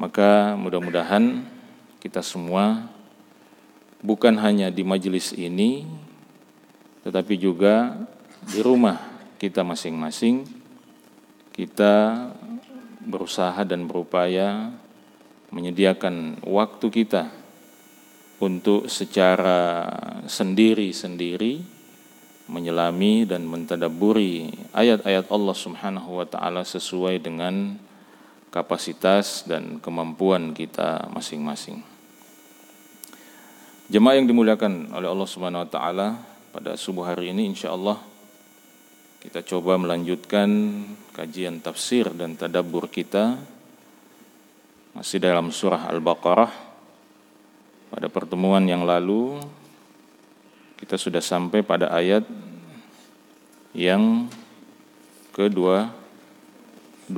Maka mudah-mudahan kita semua bukan hanya di majelis ini, tetapi juga di rumah kita masing-masing, kita berusaha dan berupaya menyediakan waktu kita untuk secara sendiri-sendiri menyelami dan mentadabburi ayat-ayat Allah Subhanahu wa taala sesuai dengan kapasitas dan kemampuan kita masing-masing. Jemaah yang dimuliakan oleh Allah Subhanahu wa taala, pada subuh hari ini insyaallah kita coba melanjutkan kajian tafsir dan tadabbur kita masih dalam surah Al-Baqarah. Pada pertemuan yang lalu kita sudah sampai pada ayat yang ke-223.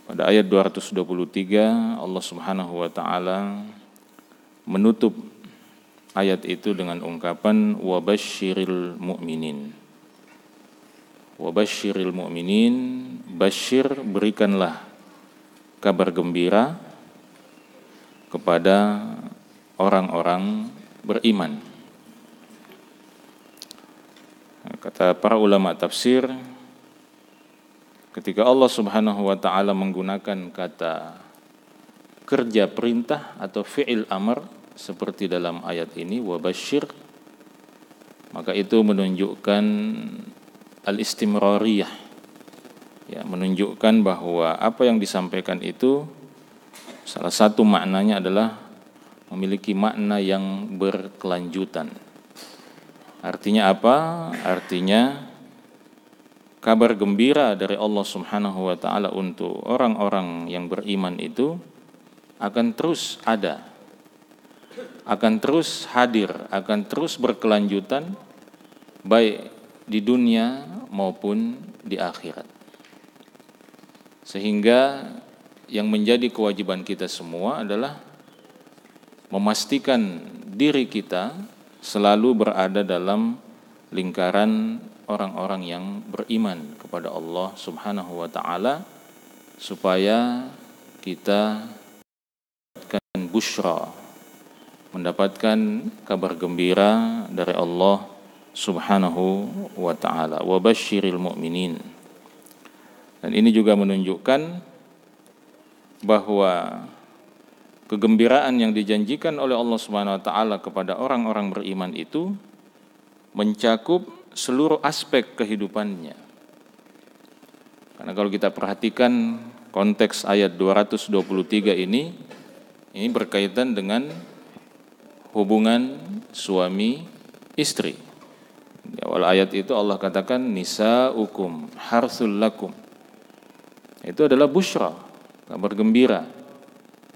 Pada ayat 223 Allah Subhanahu wa taala menutup ayat itu dengan ungkapan wabasyiril mu'minin. Wabasyiril mu'minin, basyir, berikanlah kabar gembira kepada orang-orang beriman. Kata para ulama tafsir, ketika Allah Subhanahu wa taala menggunakan kata kerja perintah atau fi'il amr seperti dalam ayat ini wabasyir, maka itu menunjukkan al-istimrariyah, ya, menunjukkan bahwa apa yang disampaikan itu salah satu maknanya adalah memiliki makna yang berkelanjutan. Artinya apa? Artinya kabar gembira dari Allah Subhanahu wa taala untuk orang-orang yang beriman itu akan terus ada, akan terus hadir, akan terus berkelanjutan baik di dunia maupun di akhirat. Sehingga yang menjadi kewajiban kita semua adalah memastikan diri kita selalu berada dalam lingkaran orang-orang yang beriman kepada Allah Subhanahu wa taala, supaya kita mendapatkan busyra, mendapatkan kabar gembira dari Allah Subhanahu wa taala. Wa basyiril mu'minin. Dan ini juga menunjukkan bahwa kegembiraan yang dijanjikan oleh Allah Subhanahu wa taala kepada orang-orang beriman itu mencakup seluruh aspek kehidupannya. Karena kalau kita perhatikan konteks ayat 223 ini berkaitan dengan hubungan suami istri. Di awal ayat itu Allah katakan nisaukum harsul lakum. Itu adalah busyra, kabar gembira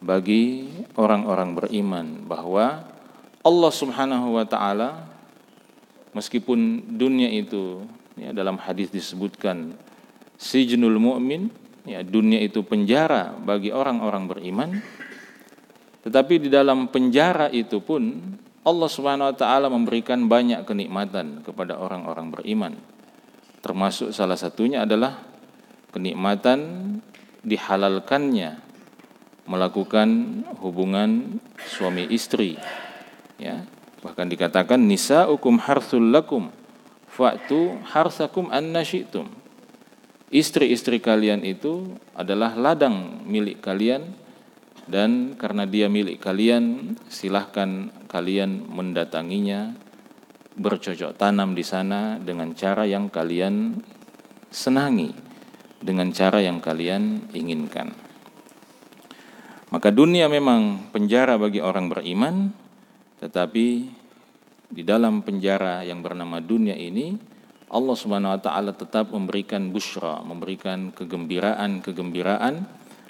bagi orang-orang beriman bahwa Allah Subhanahu wa taala, meskipun dunia itu, ya, dalam hadis disebutkan sijnul mu'min, ya, dunia itu penjara bagi orang-orang beriman, tetapi di dalam penjara itu pun Allah Subhanahu wa taala memberikan banyak kenikmatan kepada orang-orang beriman. Termasuk salah satunya adalah kenikmatan dihalalkannya melakukan hubungan suami istri, ya. Bahkan dikatakan nisaukum harsul lakum fa'tu harsakum anna syi'tum. Istri-istri kalian itu adalah ladang milik kalian, dan karena dia milik kalian, silahkan kalian mendatanginya, bercocok tanam di sana dengan cara yang kalian senangi, dengan cara yang kalian inginkan. Maka dunia memang penjara bagi orang beriman, tetapi di dalam penjara yang bernama dunia ini Allah Subhanahu wa taala tetap memberikan busyra, memberikan kegembiraan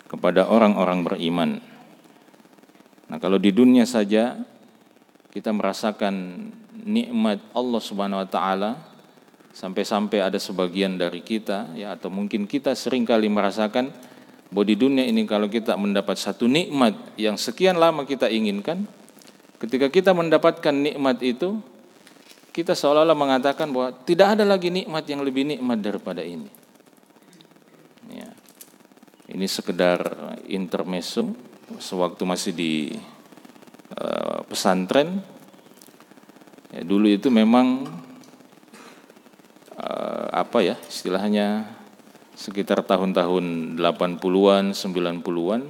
kepada orang-orang beriman. Nah, kalau di dunia saja kita merasakan nikmat Allah Subhanahu wa taala, sampai-sampai ada sebagian dari kita, ya, atau mungkin kita seringkali merasakan bahwa di dunia ini kalau kita mendapat satu nikmat yang sekian lama kita inginkan, ketika kita mendapatkan nikmat itu, kita seolah-olah mengatakan bahwa tidak ada lagi nikmat yang lebih nikmat daripada ini. Ya. Ini sekedar intermezzo, sewaktu masih di pesantren. Ya, dulu itu memang istilahnya sekitar tahun-tahun 80-an, 90-an,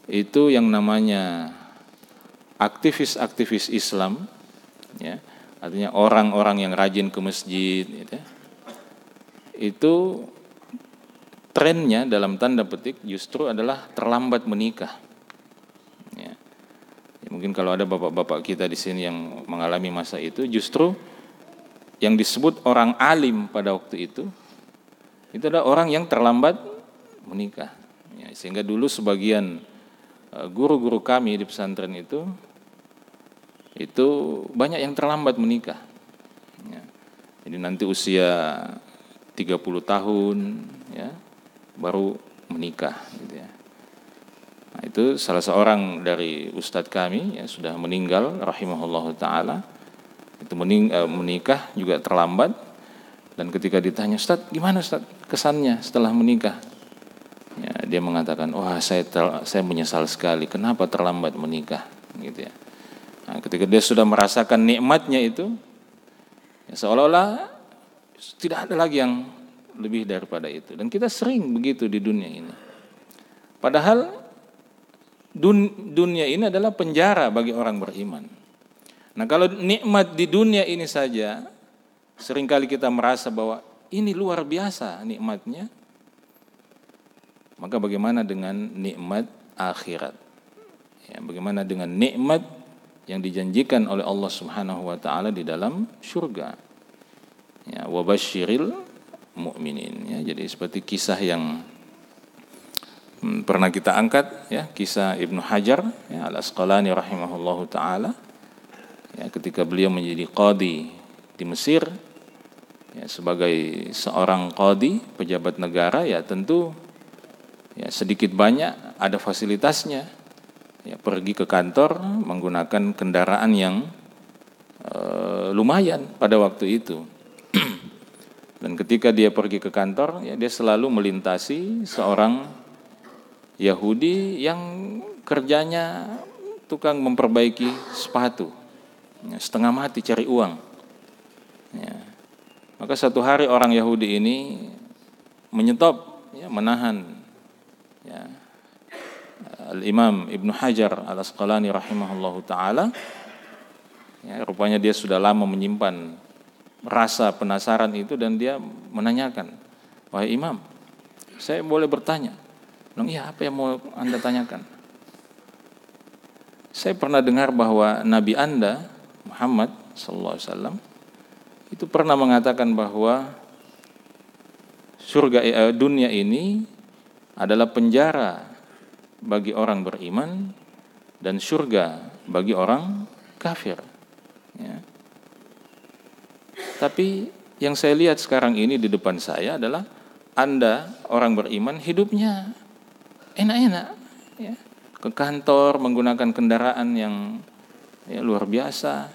itu yang namanya aktivis-aktivis Islam, ya, artinya orang-orang yang rajin ke masjid, gitu, itu trennya dalam tanda petik justru adalah terlambat menikah. Ya. Ya, mungkin kalau ada bapak-bapak kita di sini yang mengalami masa itu, justru yang disebut orang alim pada waktu itu adalah orang yang terlambat menikah. Ya, sehingga dulu sebagian guru-guru kami di pesantren itu banyak yang terlambat menikah. Ya. Jadi nanti usia 30 tahun, ya, baru menikah, gitu ya. Nah, itu salah seorang dari ustadz kami yang sudah meninggal, rahimahullahu taala. Itu menikah juga terlambat, dan ketika ditanya, Ustadz, gimana Ustadz kesannya setelah menikah? Ya, dia mengatakan, wah saya menyesal sekali, kenapa terlambat menikah, gitu ya. Nah, ketika dia sudah merasakan nikmatnya itu, ya, seolah-olah tidak ada lagi yang lebih daripada itu. Dan kita sering begitu di dunia ini. Padahal dunia ini adalah penjara bagi orang beriman. Nah, kalau nikmat di dunia ini saja seringkali kita merasa bahwa ini luar biasa nikmatnya, maka bagaimana dengan nikmat akhirat? Ya, bagaimana dengan nikmat yang dijanjikan oleh Allah Subhanahu wa taala di dalam surga? Ya, wabasyiril mu'minin, ya. Jadi seperti kisah yang pernah kita angkat, ya, kisah Ibnu Hajar, ya, Al-Asqalani rahimahullahu taala. Ya, ketika beliau menjadi qadhi di Mesir, ya, sebagai seorang qadhi, pejabat negara, ya tentu ya sedikit banyak ada fasilitasnya. Ya, pergi ke kantor menggunakan kendaraan yang lumayan pada waktu itu. Dan ketika dia pergi ke kantor, ya, dia selalu melintasi seorang Yahudi yang kerjanya tukang memperbaiki sepatu. Ya, setengah mati cari uang. Ya. Maka satu hari orang Yahudi ini menyetop, ya, menahan, ya, Al-Imam Ibnu Hajar Al-Asqalani rahimahullahu ta'ala. Ya, rupanya dia sudah lama menyimpan rasa penasaran itu, dan dia menanyakan, wahai Imam, saya boleh bertanya? Iya, apa yang mau Anda tanyakan? Saya pernah dengar bahwa Nabi Anda Muhammad sallallahu alaihi wasallam itu pernah mengatakan bahwa dunia ini adalah penjara bagi orang beriman dan surga bagi orang kafir. Ya. Tapi yang saya lihat sekarang ini di depan saya adalah Anda orang beriman hidupnya enak-enak, ya. Ke kantor menggunakan kendaraan yang, ya, luar biasa,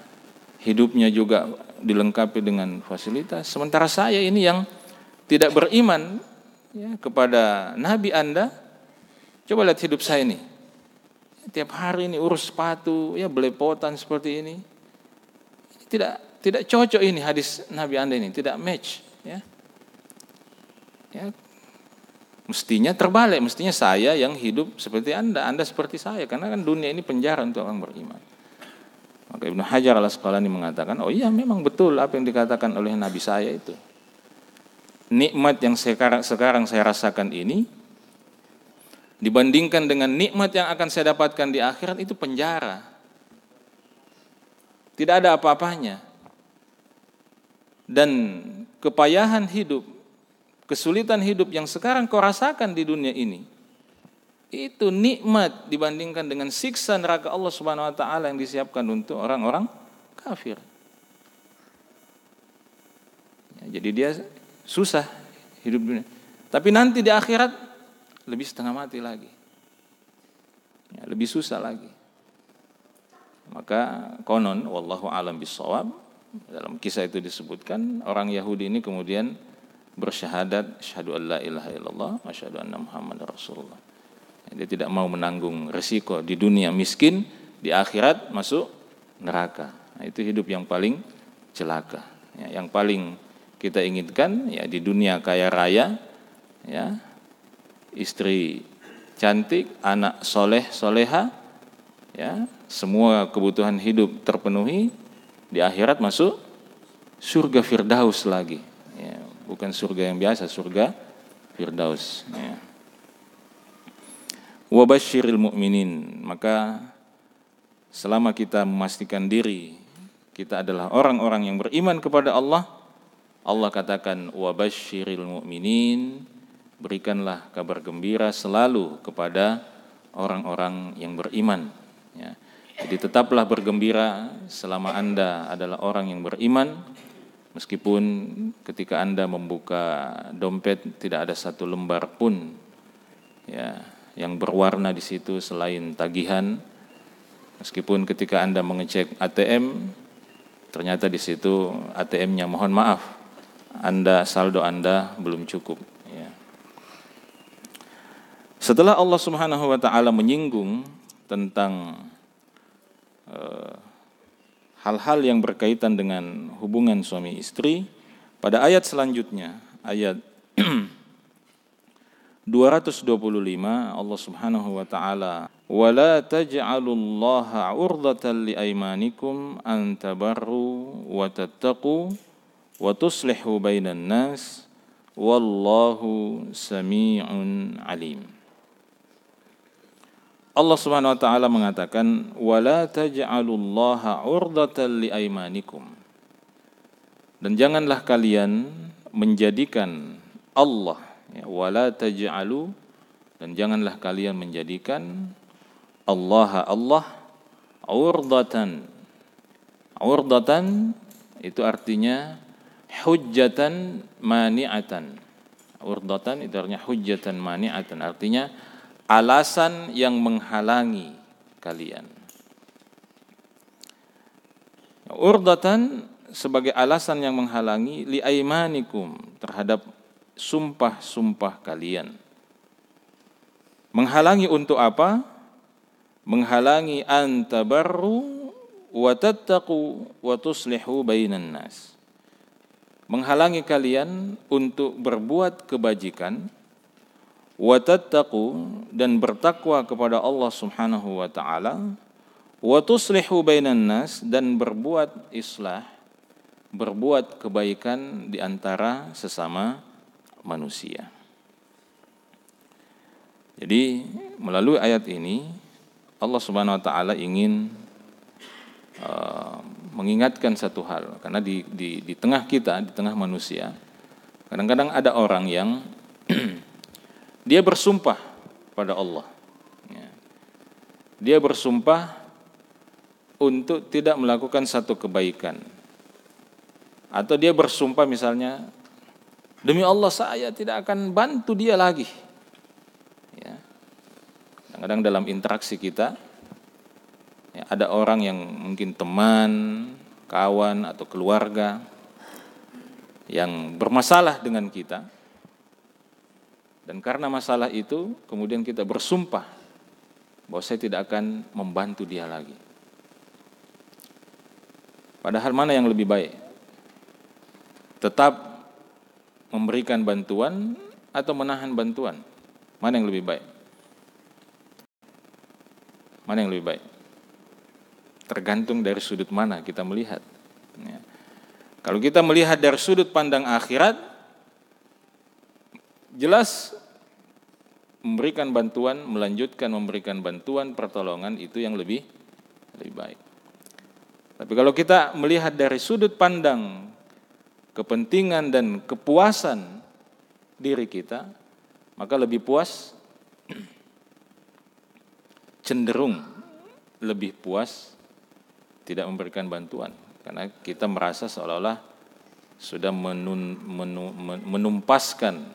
hidupnya juga dilengkapi dengan fasilitas. Sementara saya ini yang tidak beriman, ya, kepada Nabi Anda, coba lihat hidup saya ini. Tiap hari ini urus sepatu, ya, belepotan seperti ini. Tidak cocok ini hadis Nabi Anda ini, tidak match, ya. Ya, mestinya terbalik, mestinya saya yang hidup seperti Anda seperti saya, karena kan dunia ini penjara untuk orang beriman. Maka Ibnu Hajar Al-Asqalani mengatakan, oh iya, memang betul apa yang dikatakan oleh Nabi saya itu. Nikmat yang sekarang saya rasakan ini dibandingkan dengan nikmat yang akan saya dapatkan di akhirat, itu penjara. Tidak ada apa-apanya. Dan kepayahan hidup, kesulitan hidup yang sekarang kau rasakan di dunia ini, itu nikmat dibandingkan dengan siksa neraka Allah Subhanahu wa taala yang disiapkan untuk orang-orang kafir. Ya, jadi dia susah hidup dunia. Tapi nanti di akhirat lebih setengah mati lagi. Ya, lebih susah lagi. Maka konon wallahu alam bissawab, dalam kisah itu disebutkan orang Yahudi ini kemudian bersyahadat asyhadu an la ilaha illallah wa asyhadu anna muhammadar rasulullah. Dia tidak mau menanggung resiko di dunia miskin, di akhirat masuk neraka. Nah, itu hidup yang paling celaka. Ya, yang paling kita inginkan ya di dunia kaya raya, ya, istri cantik, anak soleh soleha, ya, semua kebutuhan hidup terpenuhi, di akhirat masuk surga Firdaus lagi. Ya, bukan surga yang biasa, surga Firdaus. Ya. Wa basyiril mu'minin, maka selama kita memastikan diri kita adalah orang-orang yang beriman kepada Allah, Allah katakan wa basyiril mu'minin, berikanlah kabar gembira selalu kepada orang-orang yang beriman. Ya. Jadi tetaplah bergembira selama Anda adalah orang yang beriman, meskipun ketika Anda membuka dompet tidak ada satu lembar pun ya yang berwarna di situ selain tagihan. Meskipun ketika Anda mengecek ATM, ternyata di situ ATM-nya mohon maaf, saldo Anda belum cukup. Ya. Setelah Allah Subhanahu wa Ta'ala menyinggung tentang hal-hal yang berkaitan dengan hubungan suami istri, pada ayat selanjutnya, ayat 225, Allah Subhanahu wa Ta'ala, "Wala taj'alullaha 'urdatan liaymanikum an tabarru wa tattaqu wa tuslihu bainan nas wallahu sami'un 'alim." Allah Subhanahu wa Ta'ala mengatakan, "Wala taj'alullaha 'urdatan liaymanikum." Dan janganlah kalian menjadikan Allah, ya, wala taj'alu, dan janganlah kalian menjadikan Allah 'urdatan. 'Urdatan itu artinya hujjatan mani'atan. 'Urdatan itu artinya hujjatan mani'atan, artinya alasan yang menghalangi kalian. 'Urdatan sebagai alasan yang menghalangi liaymanikum, terhadap sumpah-sumpah kalian. Menghalangi untuk apa? Menghalangi an tabarru wa tattaqu wa tuslihu bainan nas. Menghalangi kalian untuk berbuat kebajikan, wa tattaqu, dan bertakwa kepada Allah Subhanahu wa Ta'ala, wa tuslihu bainan nas, dan berbuat islah, berbuat kebaikan di antara sesama manusia. Jadi melalui ayat ini Allah Subhanahu wa Ta'ala ingin mengingatkan satu hal, karena di tengah kita, di tengah manusia, kadang-kadang ada orang yang dia bersumpah pada Allah. Dia bersumpah untuk tidak melakukan satu kebaikan, atau dia bersumpah misalnya, demi Allah saya tidak akan bantu dia lagi. Ya. Kadang-kadang dalam interaksi kita, ya, ada orang yang mungkin teman, kawan atau keluarga yang bermasalah dengan kita, dan karena masalah itu kemudian kita bersumpah bahwa saya tidak akan membantu dia lagi. Padahal mana yang lebih baik? Tetap memberikan bantuan atau menahan bantuan? Mana yang lebih baik? Mana yang lebih baik? Tergantung dari sudut mana kita melihat. Ya. Kalau kita melihat dari sudut pandang akhirat, jelas memberikan bantuan, melanjutkan memberikan bantuan, pertolongan itu yang lebih baik. Tapi kalau kita melihat dari sudut pandang kepentingan dan kepuasan diri kita, maka lebih puas, cenderung lebih puas tidak memberikan bantuan, karena kita merasa seolah-olah sudah menumpaskan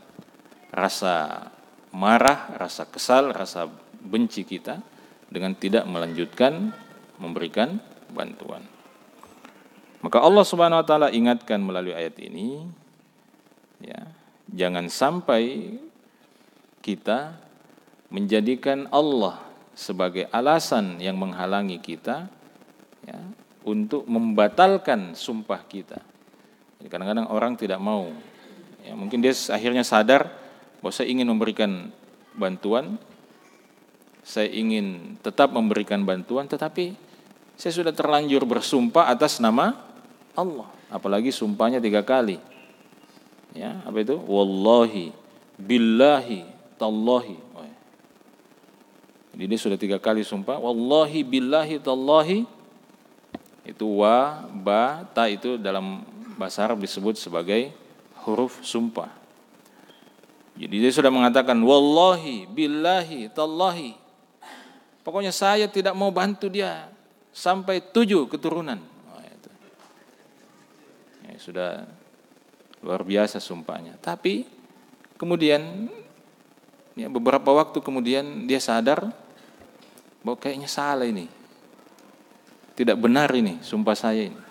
rasa marah, rasa kesal, rasa benci kita dengan tidak melanjutkan memberikan bantuan. Maka Allah Subhanahu wa Ta'ala ingatkan melalui ayat ini, ya, Jangan sampai kita menjadikan Allah sebagai alasan yang menghalangi kita ya, untuk membatalkan sumpah kita. Jadi kadang-kadang orang tidak mau. Ya, mungkin dia akhirnya sadar bahwa saya ingin memberikan bantuan, saya ingin tetap memberikan bantuan, tetapi saya sudah terlanjur bersumpah atas nama Allah. Apalagi sumpahnya 3 kali. Ya, apa itu? Wallahi, billahi, tallahi. Jadi dia sudah 3 kali sumpah. Wallahi, billahi, tallahi. Itu wa, ba, ta itu dalam bahasa Arab disebut sebagai huruf sumpah. Jadi dia sudah mengatakan wallahi, billahi, tallahi. Pokoknya saya tidak mau bantu dia sampai 7 keturunan. Ya, sudah luar biasa sumpahnya. Tapi kemudian ya, beberapa waktu kemudian dia sadar bahwa kayaknya salah ini. Tidak benar ini sumpah saya ini.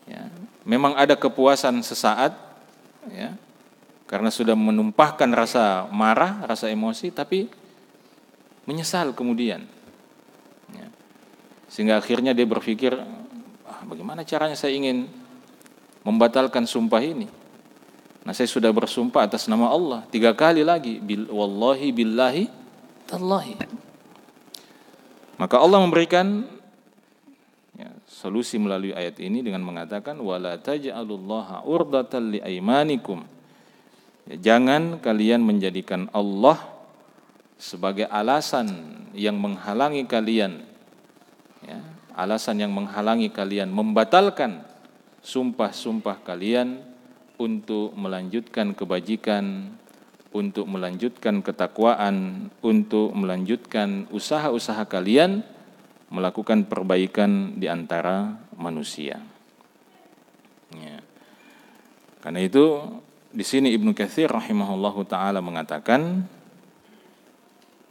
Ya, memang ada kepuasan sesaat ya, karena sudah menumpahkan rasa marah, rasa emosi, tapi menyesal kemudian. Ya. Sehingga akhirnya dia berpikir, bagaimana caranya saya ingin membatalkan sumpah ini. Nah, saya sudah bersumpah atas nama Allah 3 kali lagi, wallahi, billahi, tallahi. Maka Allah memberikan ya, solusi melalui ayat ini dengan mengatakan wala taj'alullaha urdatan liaimanikum. Ya, jangan kalian menjadikan Allah sebagai alasan yang menghalangi kalian ya, alasan yang menghalangi kalian membatalkan sumpah-sumpah kalian untuk melanjutkan kebajikan, untuk melanjutkan ketakwaan, untuk melanjutkan usaha-usaha kalian melakukan perbaikan di antara manusia. Ya. Karena itu di sini Ibnu Katsir rahimahullahu taala mengatakan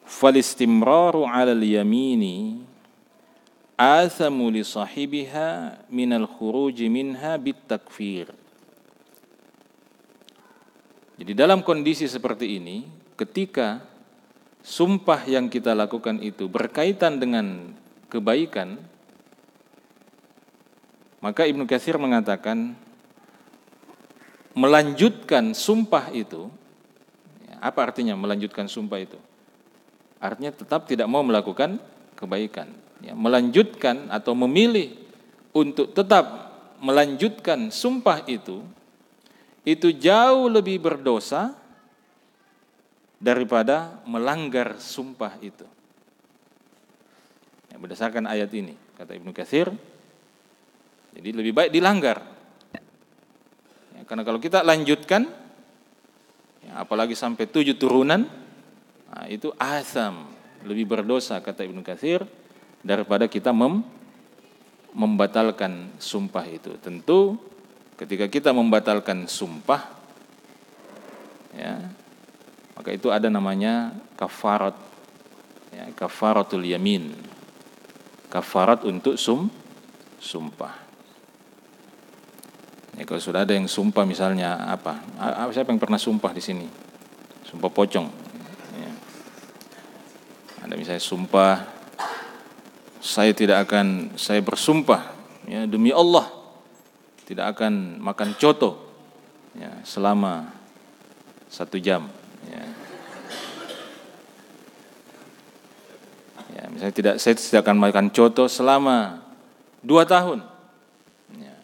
falistimraru 'alal yamini athamu li sahibiha minal khuruj minha bitakfir. Jadi dalam kondisi seperti ini, ketika sumpah yang kita lakukan itu berkaitan dengan kebaikan, maka Ibnu Katsir mengatakan melanjutkan sumpah itu, apa artinya melanjutkan sumpah itu? Artinya tetap tidak mau melakukan kebaikan. Ya, melanjutkan atau memilih untuk tetap melanjutkan sumpah itu jauh lebih berdosa daripada melanggar sumpah itu. Ya, berdasarkan ayat ini, kata Ibnu Katsir, jadi lebih baik dilanggar. Ya, karena kalau kita lanjutkan, ya, apalagi sampai 7 turunan, nah, itu asam, lebih berdosa, kata Ibnu Katsir, daripada kita membatalkan sumpah itu. Tentu ketika kita membatalkan sumpah, ya, maka itu ada namanya kafarat, ya, kafaratul yamin, kafarat untuk sumpah. Ya, kalau sudah ada yang sumpah misalnya apa? Siapa yang pernah sumpah di sini? Sumpah pocong. Ya. Ada misalnya sumpah, saya bersumpah ya, demi Allah tidak akan makan coto ya, selama 1 jam. Ya. Ya, misalnya saya tidak akan makan coto selama 2 tahun. Ya.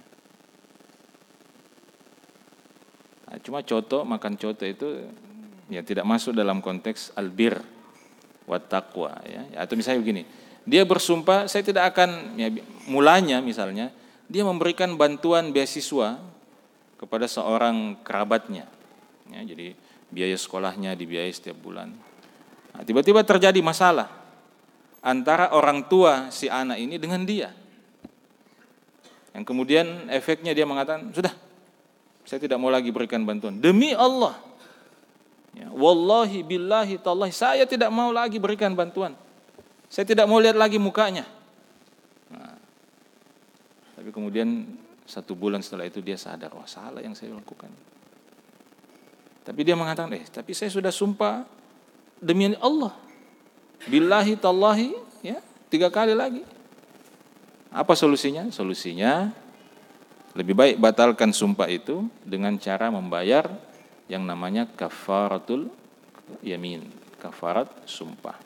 Nah, cuma makan coto itu ya tidak masuk dalam konteks albir wa taqwa ya. Atau misalnya begini, dia bersumpah saya tidak akan ya, mulanya misalnya dia memberikan bantuan beasiswa kepada seorang kerabatnya. Ya, jadi biaya sekolahnya dibiayai setiap bulan. Nah, tiba-tiba terjadi masalah antara orang tua si anak ini dengan dia. Yang kemudian efeknya dia mengatakan, sudah, saya tidak mau lagi berikan bantuan. Demi Allah, ya, wallahi, billahi, tallahi, saya tidak mau lagi berikan bantuan. Saya tidak mau lihat lagi mukanya. Nah, tapi kemudian 1 bulan setelah itu dia sadar, wah salah yang saya lakukan. Tapi dia mengatakan, tapi saya sudah sumpah demi Allah. Billahi tallahi, ya, 3 kali lagi. Apa solusinya? Solusinya lebih baik batalkan sumpah itu dengan cara membayar yang namanya kafaratul yamin, kafarat sumpah.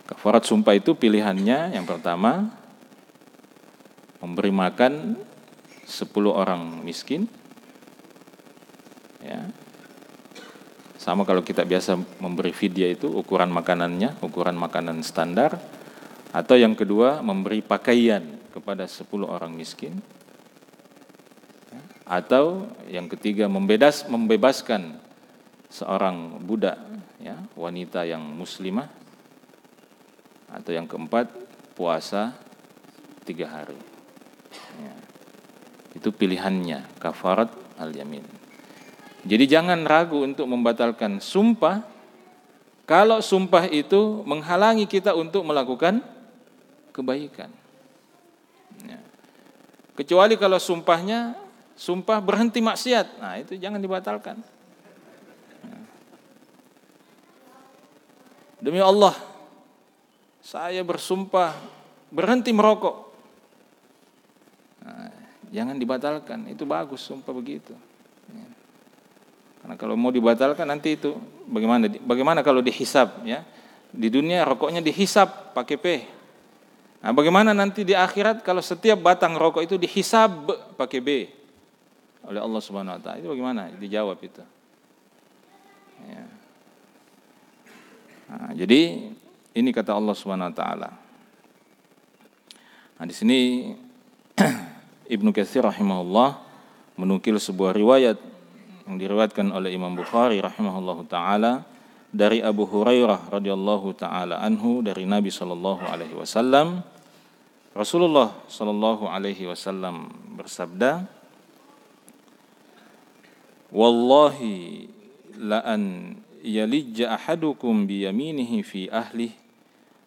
Kafarat sumpah itu pilihannya yang pertama, memberi makan 10 orang miskin. Ya. Sama kalau kita biasa memberi fidyah itu ukuran makanannya, ukuran makanan standar. Atau yang kedua, memberi pakaian kepada 10 orang miskin. Atau yang ketiga, membebaskan seorang budak, ya, wanita yang muslimah. Atau yang keempat, puasa 3 hari. Ya. Itu pilihannya, kafarat al-yamin. Jadi jangan ragu untuk membatalkan sumpah kalau sumpah itu menghalangi kita untuk melakukan kebaikan. Ya. Kecuali kalau sumpah berhenti maksiat, nah itu jangan dibatalkan. Ya. Demi Allah, saya bersumpah berhenti merokok. Nah, jangan dibatalkan, itu bagus sumpah begitu. Ya. Karena kalau mau dibatalkan nanti itu bagaimana kalau dihisab, ya? Di dunia rokoknya dihisab pakai P. Nah, bagaimana nanti di akhirat kalau setiap batang rokok itu dihisab pakai B oleh Allah Subhanahu wa taala? Itu bagaimana dijawab itu? Ya. Nah, jadi ini kata Allah Subhanahu wa taala. Nah, di sini Ibnu Katsir rahimahullah menukil sebuah riwayat yang diriwayatkan oleh Imam Bukhari rahimahullahu taala dari Abu Hurairah radhiyallahu taala anhu dari Nabi sallallahu alaihi wasallam. Rasulullah sallallahu alaihi wasallam bersabda, "Wallahi la an yalijja ahadukum bi yaminihi fi ahlihi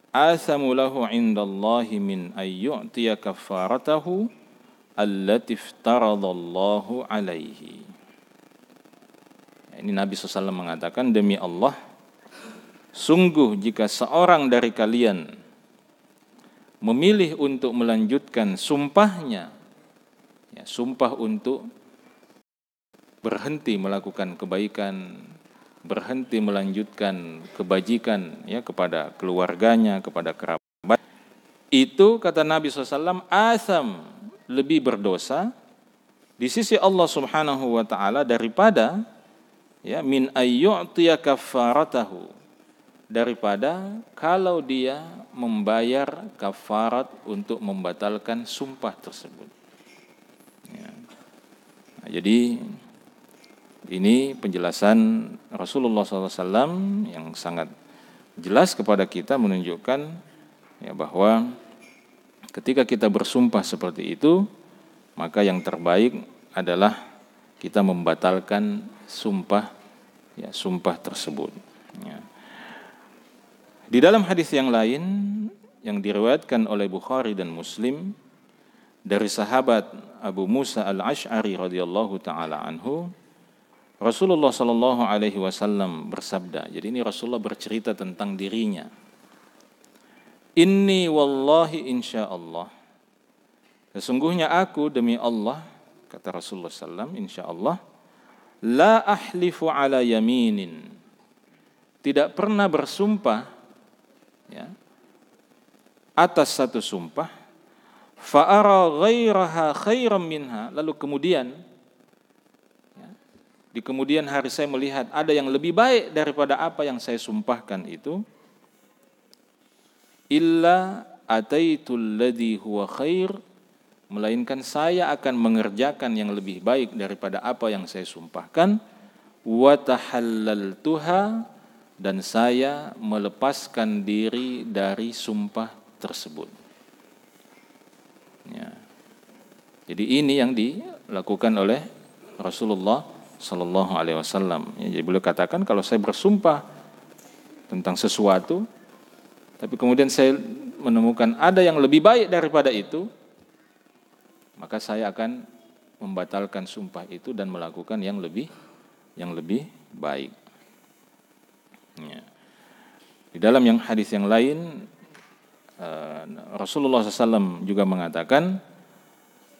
athamu lahu 'indallahi min ay yu'tiya kafaratahu allati iftaradallahu alaihi." Ini Nabi SAW mengatakan, demi Allah, sungguh jika seorang dari kalian memilih untuk melanjutkan sumpahnya, ya, sumpah untuk berhenti melakukan kebaikan, berhenti melanjutkan kebajikan, ya, kepada keluarganya, kepada kerabat, itu kata Nabi SAW asam, lebih berdosa di sisi Allah Subhanahu wa taala daripada, ya, min ayyu'tiya kafaratahu, daripada kalau dia membayar kafarat untuk membatalkan sumpah tersebut. Ya. Nah, jadi ini penjelasan Rasulullah SAW yang sangat jelas kepada kita, menunjukkan, ya, bahwa ketika kita bersumpah seperti itu, maka yang terbaik adalah kita membatalkan sumpah, ya, sumpah tersebut. Ya. Di dalam hadis yang lain yang diriwayatkan oleh Bukhari dan Muslim dari sahabat Abu Musa al-Ash'ari radhiyallahu taala anhu, Rasulullah sallallahu alaihi wasallam bersabda. Jadi ini Rasulullah bercerita tentang dirinya. Inni wallahi insyaallah, sesungguhnya aku demi Allah, kata Rasulullah sallallahu insyaallah, la ahlifu ala yaminin, tidak pernah bersumpah, ya, atas satu sumpah, fa'ara ghairaha khairan minha, lalu kemudian, ya, di kemudian hari saya melihat ada yang lebih baik daripada apa yang saya sumpahkan itu, illa ataitul ladzi huwa khair, melainkan saya akan mengerjakan yang lebih baik daripada apa yang saya sumpahkan, wa tahallaltuha, dan saya melepaskan diri dari sumpah tersebut. Ya. Jadi ini yang dilakukan oleh Rasulullah Sallallahu Alaihi Wasallam. Ya, jadi beliau katakan, kalau saya bersumpah tentang sesuatu, tapi kemudian saya menemukan ada yang lebih baik daripada itu, maka saya akan membatalkan sumpah itu dan melakukan yang lebih yang lebih baik. Ya. Di dalam yang hadis yang lain, Rasulullah SAW juga mengatakan,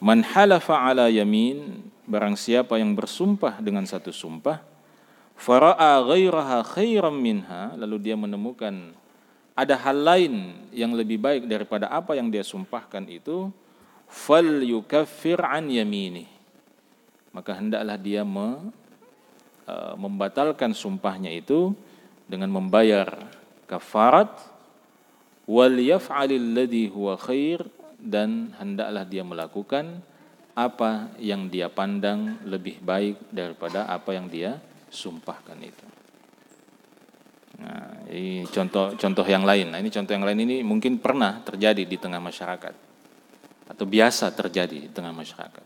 man halafa ala yamin, barang siapa yang bersumpah dengan satu sumpah, fara'a ghairaha khairan minha, lalu dia menemukan ada hal lain yang lebih baik daripada apa yang dia sumpahkan itu, fal yukaffir an yamini, maka hendaklah dia membatalkan sumpahnya itu dengan membayar kafarat, wal yaf'alil ladzi huwa khair, dan hendaklah dia melakukan apa yang dia pandang lebih baik daripada apa yang dia sumpahkan itu. Nah, ini contoh yang lain. Nah, ini contoh yang lain ini mungkin pernah terjadi di tengah masyarakat atau biasa terjadi di tengah masyarakat.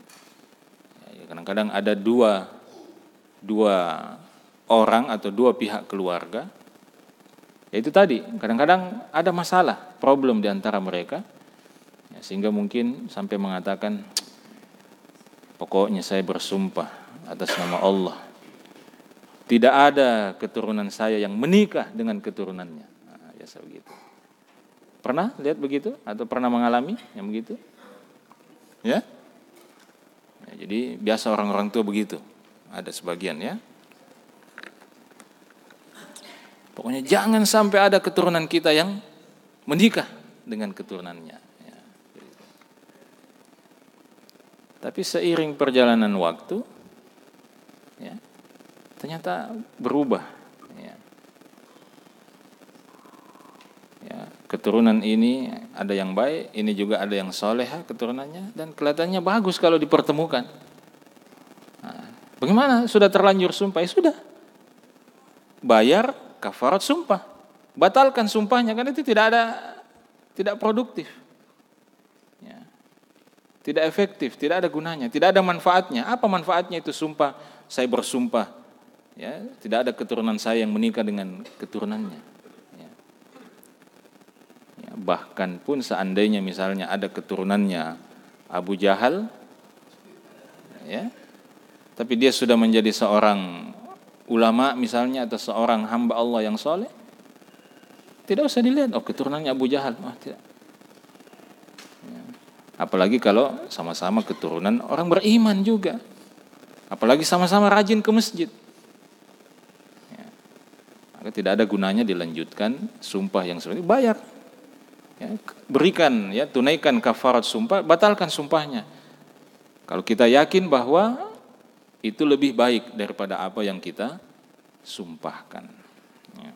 Ya, kadang-kadang ada dua orang atau dua pihak keluarga. Ya itu tadi, kadang-kadang ada masalah, problem di antara mereka, ya, sehingga mungkin sampai mengatakan, pokoknya saya bersumpah atas nama Allah, tidak ada keturunan saya yang menikah dengan keturunannya. Nah, biasa begitu. Pernah lihat begitu atau pernah mengalami yang begitu? Ya? Ya, jadi biasa orang-orang tua begitu. Ada sebagian ya. Pokoknya jangan sampai ada keturunan kita yang menikah dengan keturunannya. Ya. Tapi seiring perjalanan waktu, ya, ternyata berubah. Ya. Ya, keturunan ini ada yang baik, ini juga ada yang solehah keturunannya, dan kelihatannya bagus kalau dipertemukan. Nah, bagaimana? Sudah terlanjur sumpah, ya sudah. Bayar kafarat sumpah, batalkan sumpahnya, karena itu tidak produktif, ya. Tidak efektif, tidak ada gunanya, tidak ada manfaatnya. Apa manfaatnya itu sumpah? Saya bersumpah, ya, tidak ada keturunan saya yang menikah dengan keturunannya. Ya. Ya, bahkan pun seandainya misalnya ada keturunannya Abu Jahal, ya, tapi dia sudah menjadi seorang ulama misalnya atau seorang hamba Allah yang soleh, tidak usah dilihat, oh keturunannya Abu Jahal, oh tidak. Ya. Apalagi kalau sama-sama keturunan orang beriman juga, apalagi sama-sama rajin ke masjid, ya. Maka tidak ada gunanya dilanjutkan sumpah yang seperti itu. Bayar, ya, berikan, ya, tunaikan kafarat sumpah, batalkan sumpahnya. Kalau kita yakin bahwa itu lebih baik daripada apa yang kita sumpahkan. Ya.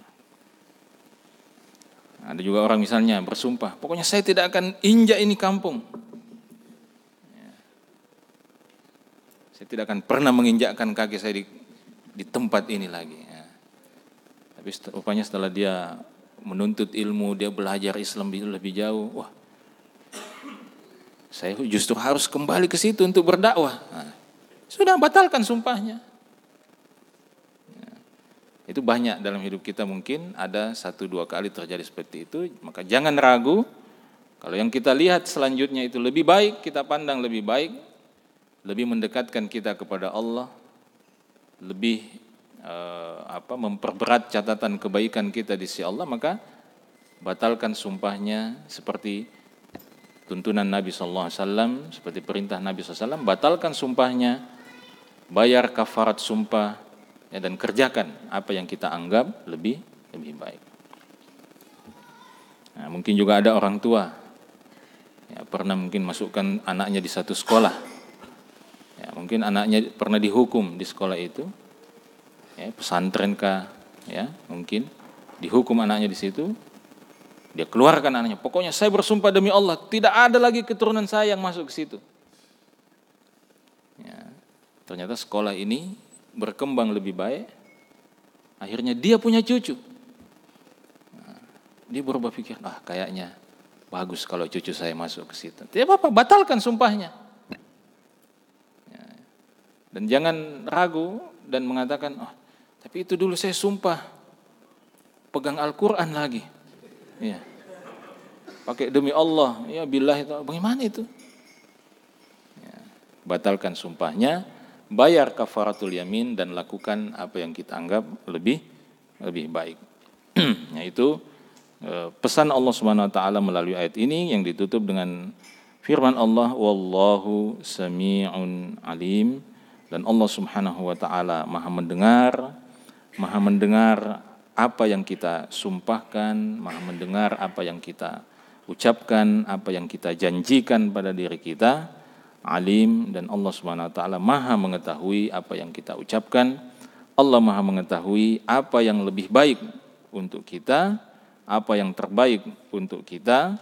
Ada juga orang misalnya bersumpah, pokoknya saya tidak akan injak ini kampung. Ya. Saya tidak akan pernah menginjakkan kaki saya di tempat ini lagi. Ya. Tapi rupanya setelah dia menuntut ilmu, dia belajar Islam lebih jauh, wah, saya justru harus kembali ke situ untuk berdakwah. Nah, sudah, batalkan sumpahnya. Ya. Itu banyak dalam hidup kita, mungkin ada 1-2 kali terjadi seperti itu. Maka jangan ragu, kalau yang kita lihat selanjutnya itu lebih baik, kita pandang lebih baik, lebih mendekatkan kita kepada Allah, lebih memperberat catatan kebaikan kita di sisi Allah, maka batalkan sumpahnya seperti tuntunan Nabi SAW, seperti perintah Nabi SAW, batalkan sumpahnya, bayar kafarat sumpah, ya, dan kerjakan apa yang kita anggap lebih baik. Nah, mungkin juga ada orang tua, ya, pernah mungkin masukkan anaknya di satu sekolah, ya, mungkin anaknya pernah dihukum di sekolah itu, ya, pesantren kah, ya, mungkin dihukum anaknya di situ, dia keluarkan anaknya, pokoknya saya bersumpah demi Allah tidak ada lagi keturunan saya yang masuk ke situ. Ya. Ternyata sekolah ini berkembang lebih baik, akhirnya dia punya cucu. Nah, dia berubah pikir, kayaknya bagus kalau cucu saya masuk ke situ. Tidak apa-apa, batalkan sumpahnya. Ya. Dan jangan ragu dan mengatakan, tapi itu dulu saya sumpah pegang Al-Quran lagi. Ya. Pakai demi Allah, ya billah itu, bagaimana itu? Ya. Batalkan sumpahnya, bayar kafaratul yamin dan lakukan apa yang kita anggap lebih baik. Yaitu pesan Allah Subhanahu wa taala melalui ayat ini yang ditutup dengan firman Allah, wallahu sami'un alim, dan Allah Subhanahu wa taala Maha mendengar apa yang kita sumpahkan, Maha mendengar apa yang kita ucapkan, apa yang kita janjikan pada diri kita. Alim, dan Allah Subhanahu wa taala Maha mengetahui apa yang kita ucapkan. Allah Maha mengetahui apa yang lebih baik untuk kita, apa yang terbaik untuk kita.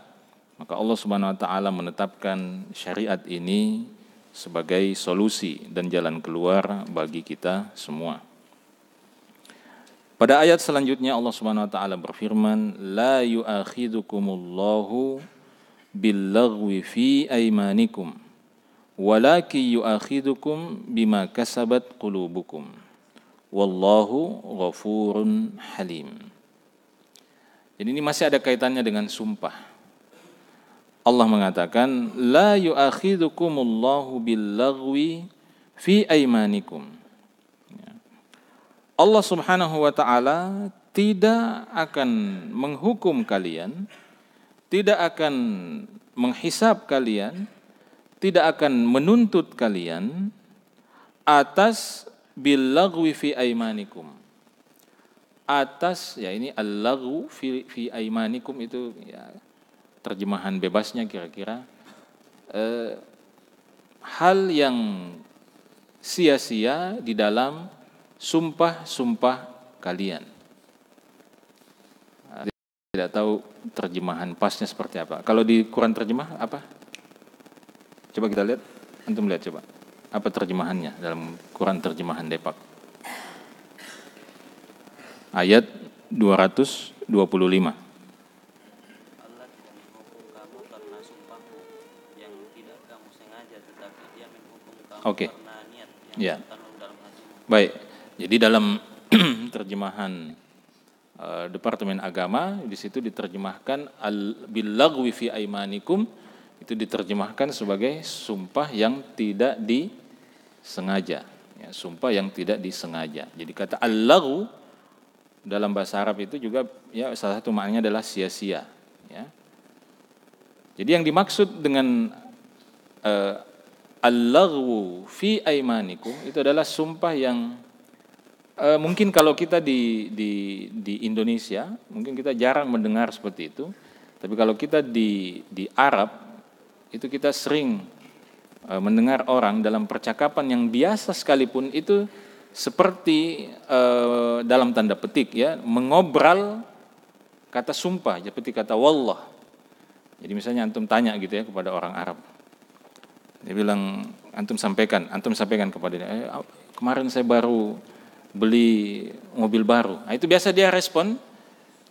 Maka Allah Subhanahu wa taala menetapkan syariat ini sebagai solusi dan jalan keluar bagi kita semua. Pada ayat selanjutnya Allah Subhanahu wa taala berfirman, la yu'akhidukumullahu billaghwi fi aymanikum walakin yu'akhidukum bima kasabat qulubukum wallahu ghafurun halim. Jadi ini masih ada kaitannya dengan sumpah. Allah mengatakan, la yu'akhidukumullahu billaghwi fi aymanikum. Allah Subhanahu wa taala tidak akan menghukum kalian, tidak akan menghisab kalian, tidak akan menuntut kalian atas billaghwi fi aymanikum. Atas, ya ini al-laghu fi aymanikum itu ya terjemahan bebasnya kira-kira hal yang sia-sia di dalam sumpah-sumpah kalian. Tidak tahu terjemahan pasnya seperti apa. Kalau di Quran terjemah apa? Coba kita lihat, antum lihat coba. Apa terjemahannya dalam Quran terjemahan Depak? Ayat 225. Allah tidak menghukum kamu karena sumpahmu yang tidak kamu sengaja, tetapi Dia menghukum kamu karena niat yang tertanam dalam hatimu. Baik. Jadi dalam terjemahan Departemen Agama di situ diterjemahkan billaghwi fi aymanikum, itu diterjemahkan sebagai sumpah yang tidak disengaja. Ya, sumpah yang tidak disengaja. Jadi kata al-laghu dalam bahasa Arab itu juga ya salah satu maknanya adalah sia-sia. Ya. Jadi yang dimaksud dengan al-laghwu fi aymanikum itu adalah sumpah yang mungkin kalau kita di Indonesia mungkin kita jarang mendengar seperti itu. Tapi kalau kita di Arab itu kita sering mendengar orang dalam percakapan yang biasa sekalipun itu seperti dalam tanda petik ya mengobral kata sumpah seperti kata wallah. Jadi misalnya antum tanya gitu ya kepada orang Arab, dia bilang antum sampaikan kepada dia, kemarin saya baru beli mobil baru. Nah, itu biasa dia respon.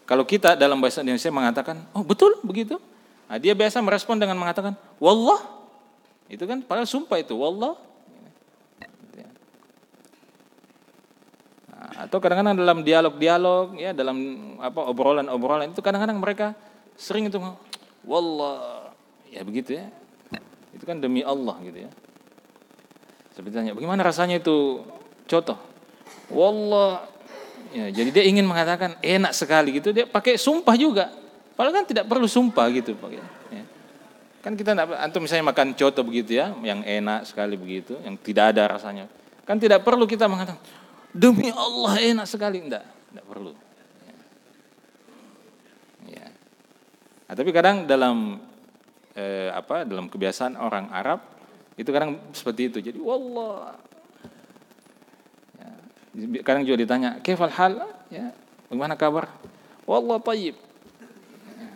Kalau kita dalam bahasa Indonesia mengatakan, oh betul begitu. Nah, dia biasa merespon dengan mengatakan wallah. Itu kan padahal sumpah itu wallah. Atau kadang-kadang dalam dialog-dialog ya dalam obrolan-obrolan itu kadang-kadang mereka sering itu wallah ya begitu ya. Itu kan demi Allah gitu ya. Seperti tanya, bagaimana rasanya itu contoh? Wallah ya, jadi dia ingin mengatakan enak sekali gitu, dia pakai sumpah juga. Padahal kan tidak perlu sumpah gitu pakai. Ya. Kan kita antum misalnya makan coto begitu ya, yang enak sekali begitu, yang tidak ada rasanya. Kan tidak perlu kita mengatakan demi Allah enak sekali, enggak perlu. Ya. Nah, tapi kadang dalam dalam kebiasaan orang Arab itu kadang seperti itu. Jadi wallah. Ya. Kadang juga ditanya, "Kaifal hal?" Ya, bagaimana kabar? Wallah thayyib. Ya.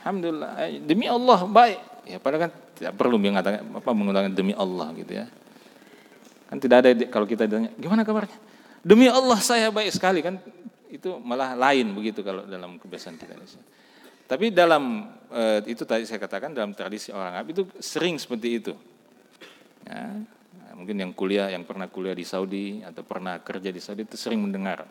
Alhamdulillah, demi Allah baik. Ya, padahal kan tidak perlu menggunakan demi Allah gitu ya. Kan tidak ada kalau kita ditanya, "Gimana kabarnya?" Demi Allah saya baik sekali, kan itu malah lain begitu kalau dalam kebiasaan kita. Tapi dalam itu tadi saya katakan dalam tradisi orang Arab itu sering seperti itu. Ya, mungkin yang pernah kuliah di Saudi atau pernah kerja di Saudi itu sering mendengar.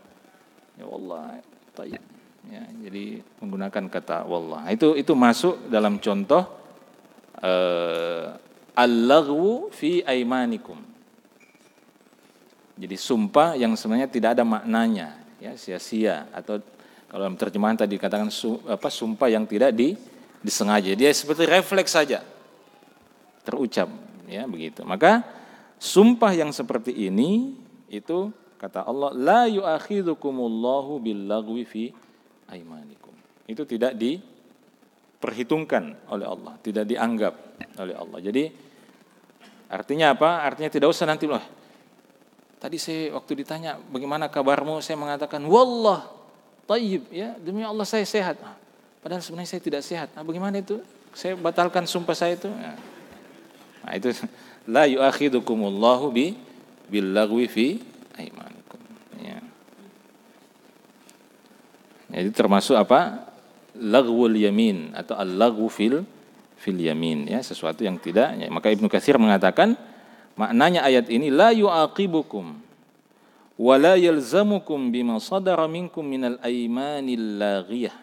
Ya Allah, tayyib. Ya, jadi menggunakan kata wallah. Itu masuk dalam contoh al-laghwu fi aymanikum. Jadi sumpah yang sebenarnya tidak ada maknanya, ya, sia-sia, atau kalau dalam terjemahan tadi dikatakan sumpah yang tidak disengaja. Dia seperti refleks saja terucap, ya begitu. Maka sumpah yang seperti ini itu kata Allah, la yu'akhidhukumullahu billagwi fi aimanikum. Itu tidak diperhitungkan oleh Allah, tidak dianggap oleh Allah. Jadi artinya apa? Artinya tidak usah nanti loh. Tadi saya waktu ditanya bagaimana kabarmu, saya mengatakan wallah tayyib, ya demi Allah saya sehat. Padahal sebenarnya saya tidak sehat. Bagaimana itu? Saya batalkan sumpah saya itu. Nah, itu la yu'akhidhukumullahu billagwi fi aimanikum. Ya. Jadi termasuk apa? Laghwul yamin atau al-laghwu fil yamin, ya, sesuatu yang tidak. Ya. Maka Ibnu Katsir mengatakan maknanya ayat ini la yu'aqibukum wa la yalzamukum bima sadara minkum minal aimanil laghiyah.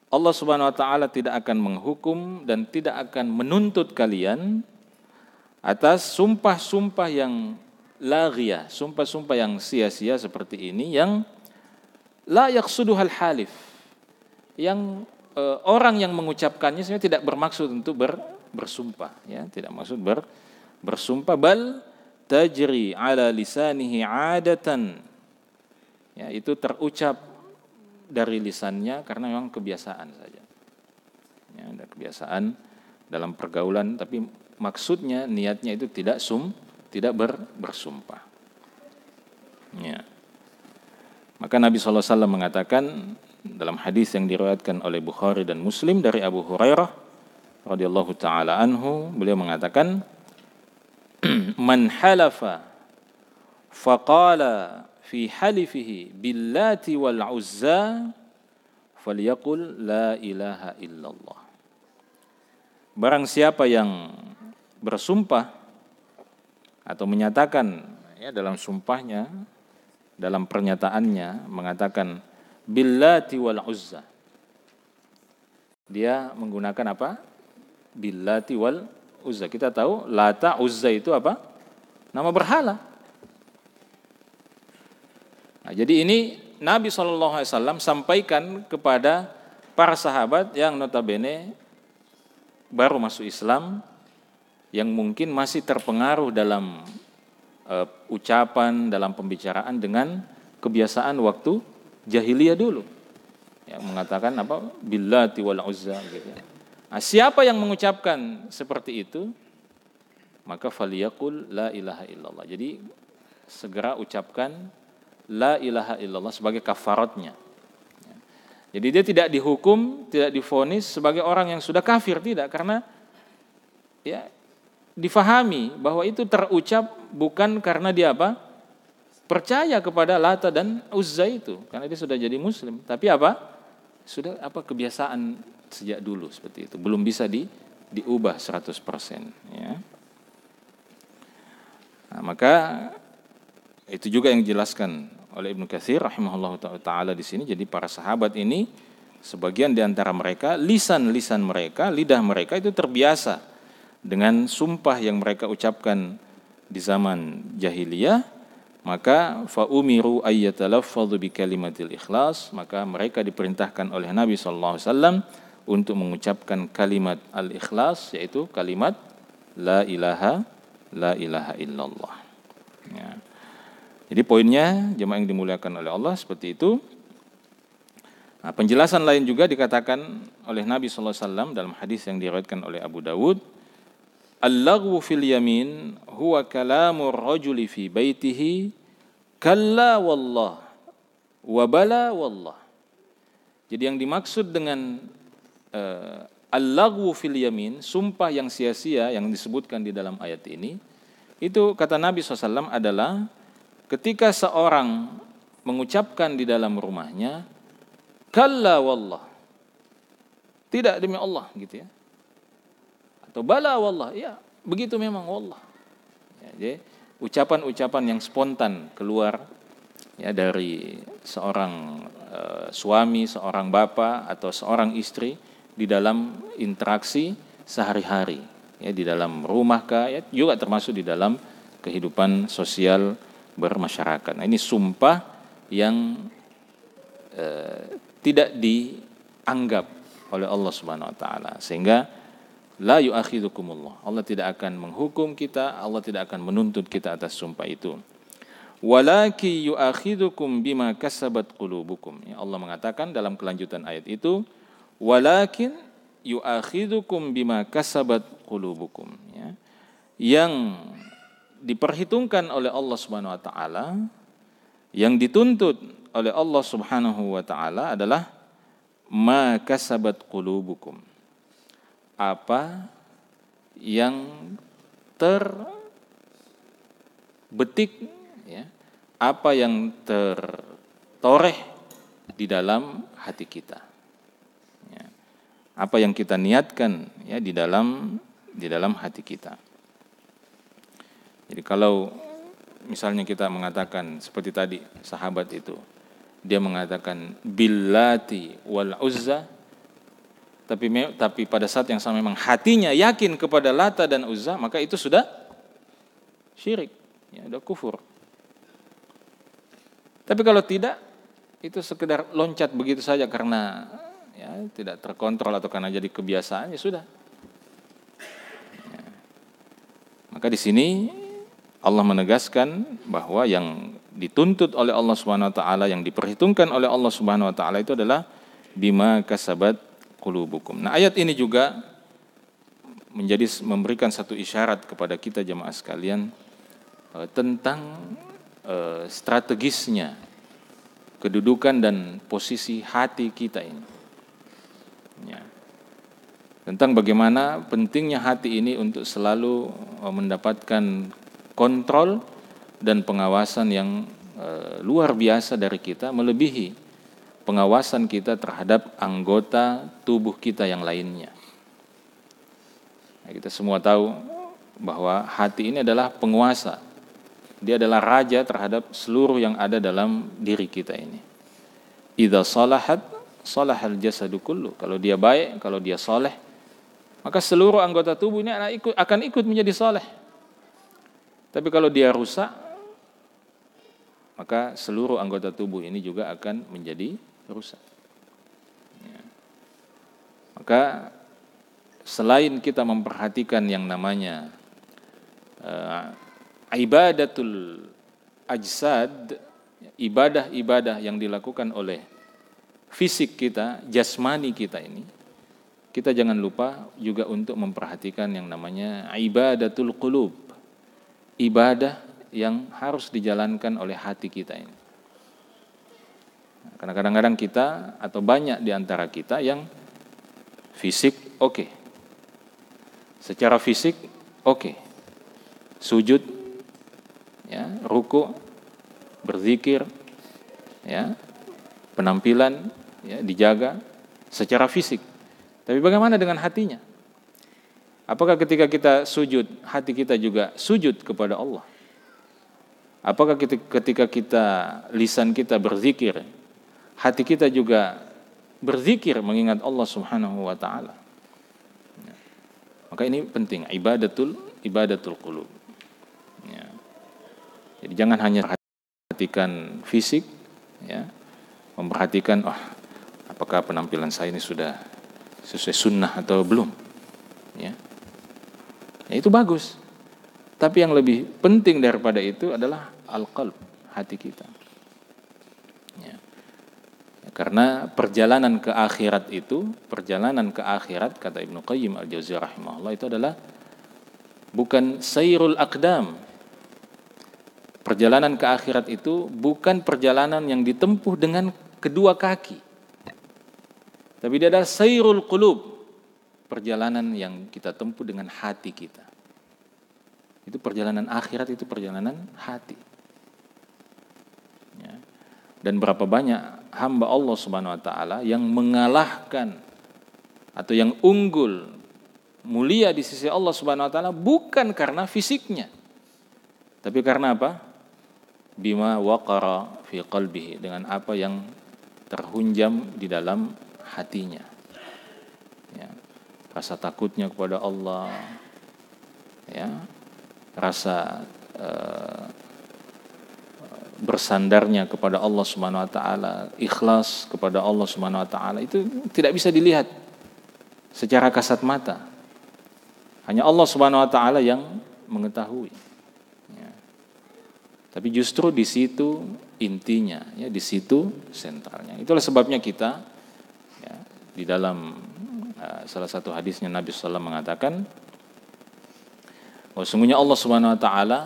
Allah Subhanahu wa taala tidak akan menghukum dan tidak akan menuntut kalian atas sumpah-sumpah yang laghiyah, sumpah-sumpah yang sia-sia seperti ini yang la yaqsuduhal halif. Yang orang yang mengucapkannya sebenarnya tidak bermaksud untuk bersumpah, ya, tidak maksud bersumpah, bal tajri ala lisanihi adatan, ya, itu terucap dari lisannya karena memang kebiasaan saja, ya, ada kebiasaan dalam pergaulan, tapi maksudnya niatnya itu tidak bersumpah, ya. Maka Nabi SAW mengatakan dalam hadis yang diriwayatkan oleh Bukhari dan Muslim dari Abu Hurairah radhiyallahu taala anhu, beliau mengatakan man halafa faqala fi halifihi billati wal uzza falyaqul la ilaha illallah. Barang siapa yang bersumpah atau menyatakan, ya, dalam sumpahnya, dalam pernyataannya mengatakan billati wal uzza, dia menggunakan apa? Billati wal uzza. Kita tahu Lata, Uzza itu apa? Nama berhala. Nah, jadi ini Nabi SAW sampaikan kepada para sahabat yang notabene baru masuk Islam, yang mungkin masih terpengaruh dalam ucapan, dalam pembicaraan dengan kebiasaan waktu jahiliyah dulu, yang mengatakan apa? Billati wal uzza gitu. Nah, siapa yang mengucapkan seperti itu, maka faliyaqul la ilaha illallah. Jadi segera ucapkan la ilaha illallah sebagai kafaratnya. Jadi dia tidak dihukum, tidak divonis sebagai orang yang sudah kafir, tidak, karena ya difahami bahwa itu terucap bukan karena dia apa? Percaya kepada Lata dan Uzza itu, karena dia sudah jadi muslim, tapi apa? Sudah apa kebiasaan sejak dulu seperti itu, belum bisa diubah 100%, ya. Nah, maka itu juga yang dijelaskan oleh Ibnu Katsir rahimahullah taala di sini. Jadi para sahabat ini sebagian di antara mereka lisan mereka, lidah mereka itu terbiasa dengan sumpah yang mereka ucapkan di zaman jahiliyah, maka fa umiru ayyatalaffadhu bi kalimatil ikhlas, maka mereka diperintahkan oleh Nabi sallallahu alaihi wasallam untuk mengucapkan kalimat al-ikhlas, yaitu kalimat la ilaha illallah, ya. Jadi poinnya jemaah yang dimuliakan oleh Allah seperti itu. Nah, penjelasan lain juga dikatakan oleh Nabi sallallahu alaihi wasallam dalam hadis yang diriwayatkan oleh Abu Dawud, al-laghwu fil yamin huwa kalamur rajuli fi baitihi kalla wallah wa bala wallah. Jadi yang dimaksud dengan al-laghwu fil yamin, sumpah yang sia-sia yang disebutkan di dalam ayat ini, itu kata Nabi SAW adalah ketika seorang mengucapkan di dalam rumahnya kalla wallah, tidak demi Allah gitu, ya, atau bala wallah, ya begitu memang wallah, ya, jadi ucapan-ucapan yang spontan keluar, ya, dari seorang suami, seorang bapak atau seorang istri di dalam interaksi sehari-hari, ya, di dalam rumah kah, ya, juga termasuk di dalam kehidupan sosial bermasyarakat. Nah, ini sumpah yang tidak dianggap oleh Allah Subhanahu wa taala, sehingga la yu'akhidukumullah, Allah tidak akan menghukum kita, Allah tidak akan menuntut kita atas sumpah itu. Walaki yu'akhidukum bima kasabat qulubukum. Ya, Allah mengatakan dalam kelanjutan ayat itu, walakin yu'akhidukum bima kasabat qulubukum. Ya. Yang diperhitungkan oleh Allah Subhanahu wa taala, yang dituntut oleh Allah Subhanahu wa taala adalah ma kasabat qulubukum. Apa yang terbetik, ya, apa yang tertoreh di dalam hati kita, ya, apa yang kita niatkan, ya, di dalam hati kita. Jadi kalau misalnya kita mengatakan seperti tadi sahabat itu, dia mengatakan billati wal uzza, tapi pada saat yang sama memang hatinya yakin kepada Lata dan Uzza, maka itu sudah syirik, ya, sudah kufur. Tapi kalau tidak, itu sekedar loncat begitu saja karena, ya, tidak terkontrol atau karena jadi kebiasaan, ya sudah. Ya. Maka di sini Allah menegaskan bahwa yang dituntut oleh Allah Subhanahu wa taala, yang diperhitungkan oleh Allah Subhanahu wa taala itu adalah bima kasabat qulubukum. Nah, ayat ini juga memberikan satu isyarat kepada kita jemaah sekalian tentang strategisnya kedudukan dan posisi hati kita ini. Ya. Tentang bagaimana pentingnya hati ini untuk selalu mendapatkan kontrol dan pengawasan yang luar biasa dari kita, melebihi pengawasan kita terhadap anggota tubuh kita yang lainnya. Nah, kita semua tahu bahwa hati ini adalah penguasa. Dia adalah raja terhadap seluruh yang ada dalam diri kita ini. Idza salahat salahal jasadu kullu. Kalau dia baik, kalau dia soleh, maka seluruh anggota tubuh ini akan ikut menjadi soleh. Tapi kalau dia rusak, maka seluruh anggota tubuh ini juga akan menjadi rusak. Ya. Maka selain kita memperhatikan yang namanya ibadatul ajsad, ibadah-ibadah yang dilakukan oleh fisik kita, jasmani kita ini, kita jangan lupa juga untuk memperhatikan yang namanya ibadatul qulub, ibadah yang harus dijalankan oleh hati kita ini. Karena kadang-kadang kita atau banyak di antara kita yang fisik oke. Secara fisik oke. Sujud, ya, ruku, berzikir, ya, penampilan, ya, dijaga secara fisik. Tapi bagaimana dengan hatinya? Apakah ketika kita sujud, hati kita juga sujud kepada Allah? Apakah ketika kita lisan kita berzikir, hati kita juga berzikir mengingat Allah Subhanahu wa taala? Maka ini penting, ibadatul qulub. Ya. Jadi jangan hanya memperhatikan fisik, ya, memperhatikan apakah penampilan saya ini sudah sesuai sunnah atau belum, ya. Ya, itu bagus. Tapi yang lebih penting daripada itu adalah al-qalb, hati kita. Ya. Karena perjalanan ke akhirat itu, kata Ibnu Qayyim al-Jauziyah rahimahullah, itu adalah bukan sayrul aqdam. Perjalanan ke akhirat itu bukan perjalanan yang ditempuh dengan kedua kaki. Tapi dia adalah sayrul qulub, perjalanan yang kita tempuh dengan hati kita. Itu perjalanan akhirat, itu perjalanan hati. Ya. Dan berapa banyak hamba Allah Subhanahu wa taala yang mengalahkan atau yang unggul, mulia di sisi Allah Subhanahu wa taala bukan karena fisiknya. Tapi karena apa? Bima waqara fi qalbihi, dengan apa yang terhunjam di dalam hatinya. Ya. Rasa takutnya kepada Allah, ya. Rasa bersandarnya kepada Allah Subhanahu wa taala, ikhlas kepada Allah Subhanahu wa taala, itu tidak bisa dilihat secara kasat mata. Hanya Allah Subhanahu wa taala yang mengetahui. Ya. Tapi justru di situ intinya, ya, di situ sentralnya. Itulah sebabnya kita, ya, di dalam salah satu hadisnya Nabi SAW mengatakan, sesungguhnya Allah Subhanahu wa taala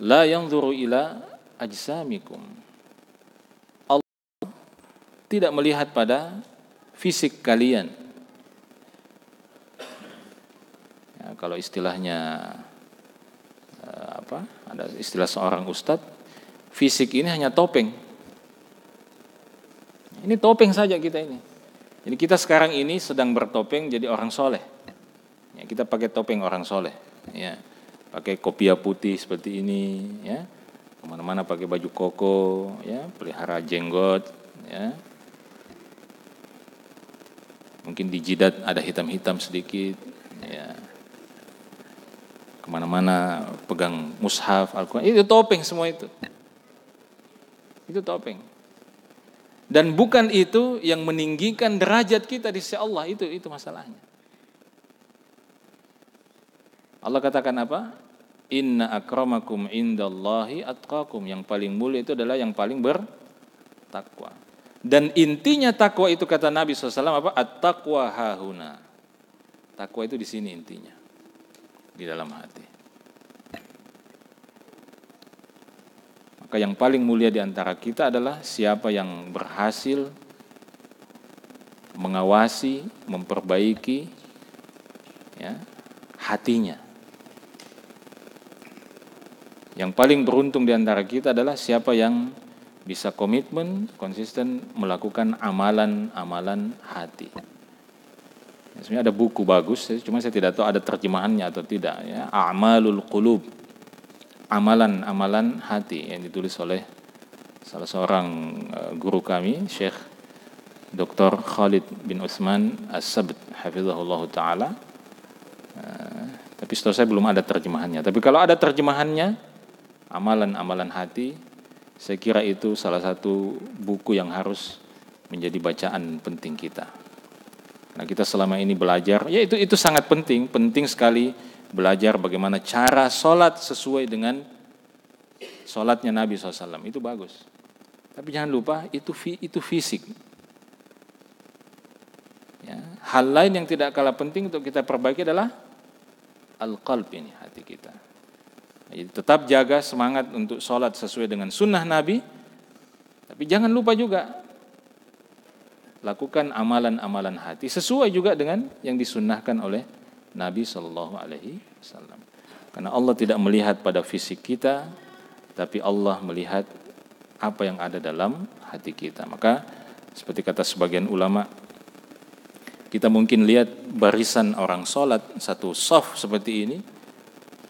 la yanzuru ila ajsamikum. Allah tidak melihat pada fisik kalian. Ya, kalau istilahnya ada istilah seorang ustadz, fisik ini hanya topeng. Ini topeng saja kita ini. Jadi kita sekarang ini sedang bertopeng jadi orang soleh. Ya, kita pakai topeng orang soleh. Ya, pakai kopiah putih seperti ini. Ya, kemana-mana pakai baju koko. Ya, pelihara jenggot. Ya, mungkin di jidat ada hitam-hitam sedikit. Ya, kemana-mana pegang mushaf, Al-Quran. Itu topeng semua itu. Itu topeng. Dan bukan itu yang meninggikan derajat kita di sisi Allah, itu masalahnya. Allah katakan apa? Inna akramakum indallahi atqakum. Yang paling mulia itu adalah yang paling bertakwa. Dan intinya takwa itu kata Nabi SAW apa? At-taqwa hahuna. Takwa itu di sini intinya. Di dalam hati. Maka yang paling mulia di antara kita adalah siapa yang berhasil mengawasi, memperbaiki, ya, hatinya. Yang paling beruntung di antara kita adalah siapa yang bisa komitmen, konsisten melakukan amalan-amalan hati. Ya, sebenarnya ada buku bagus, cuma saya tidak tahu ada terjemahannya atau tidak. Ya, A'malul Qulub. Amalan-amalan hati yang ditulis oleh salah seorang guru kami, Syekh Dr. Khalid bin Utsman As-Sabt hafizahullah taala. Tapi setahu saya belum ada terjemahannya. Tapi kalau ada terjemahannya, amalan-amalan hati, saya kira itu salah satu buku yang harus menjadi bacaan penting kita. Nah, kita selama ini belajar, ya itu sangat penting sekali belajar bagaimana cara sholat sesuai dengan sholatnya Nabi SAW. Itu bagus. Tapi jangan lupa itu fisik. Ya, hal lain yang tidak kalah penting untuk kita perbaiki adalah al-qalb ini, hati kita. Jadi tetap jaga semangat untuk sholat sesuai dengan sunnah Nabi. Tapi jangan lupa juga lakukan amalan-amalan hati sesuai juga dengan yang disunnahkan oleh Nabi Shallallahu Alaihi Wasallam. Karena Allah tidak melihat pada fisik kita, tapi Allah melihat apa yang ada dalam hati kita. Maka seperti kata sebagian ulama, kita mungkin lihat barisan orang sholat satu shaf seperti ini,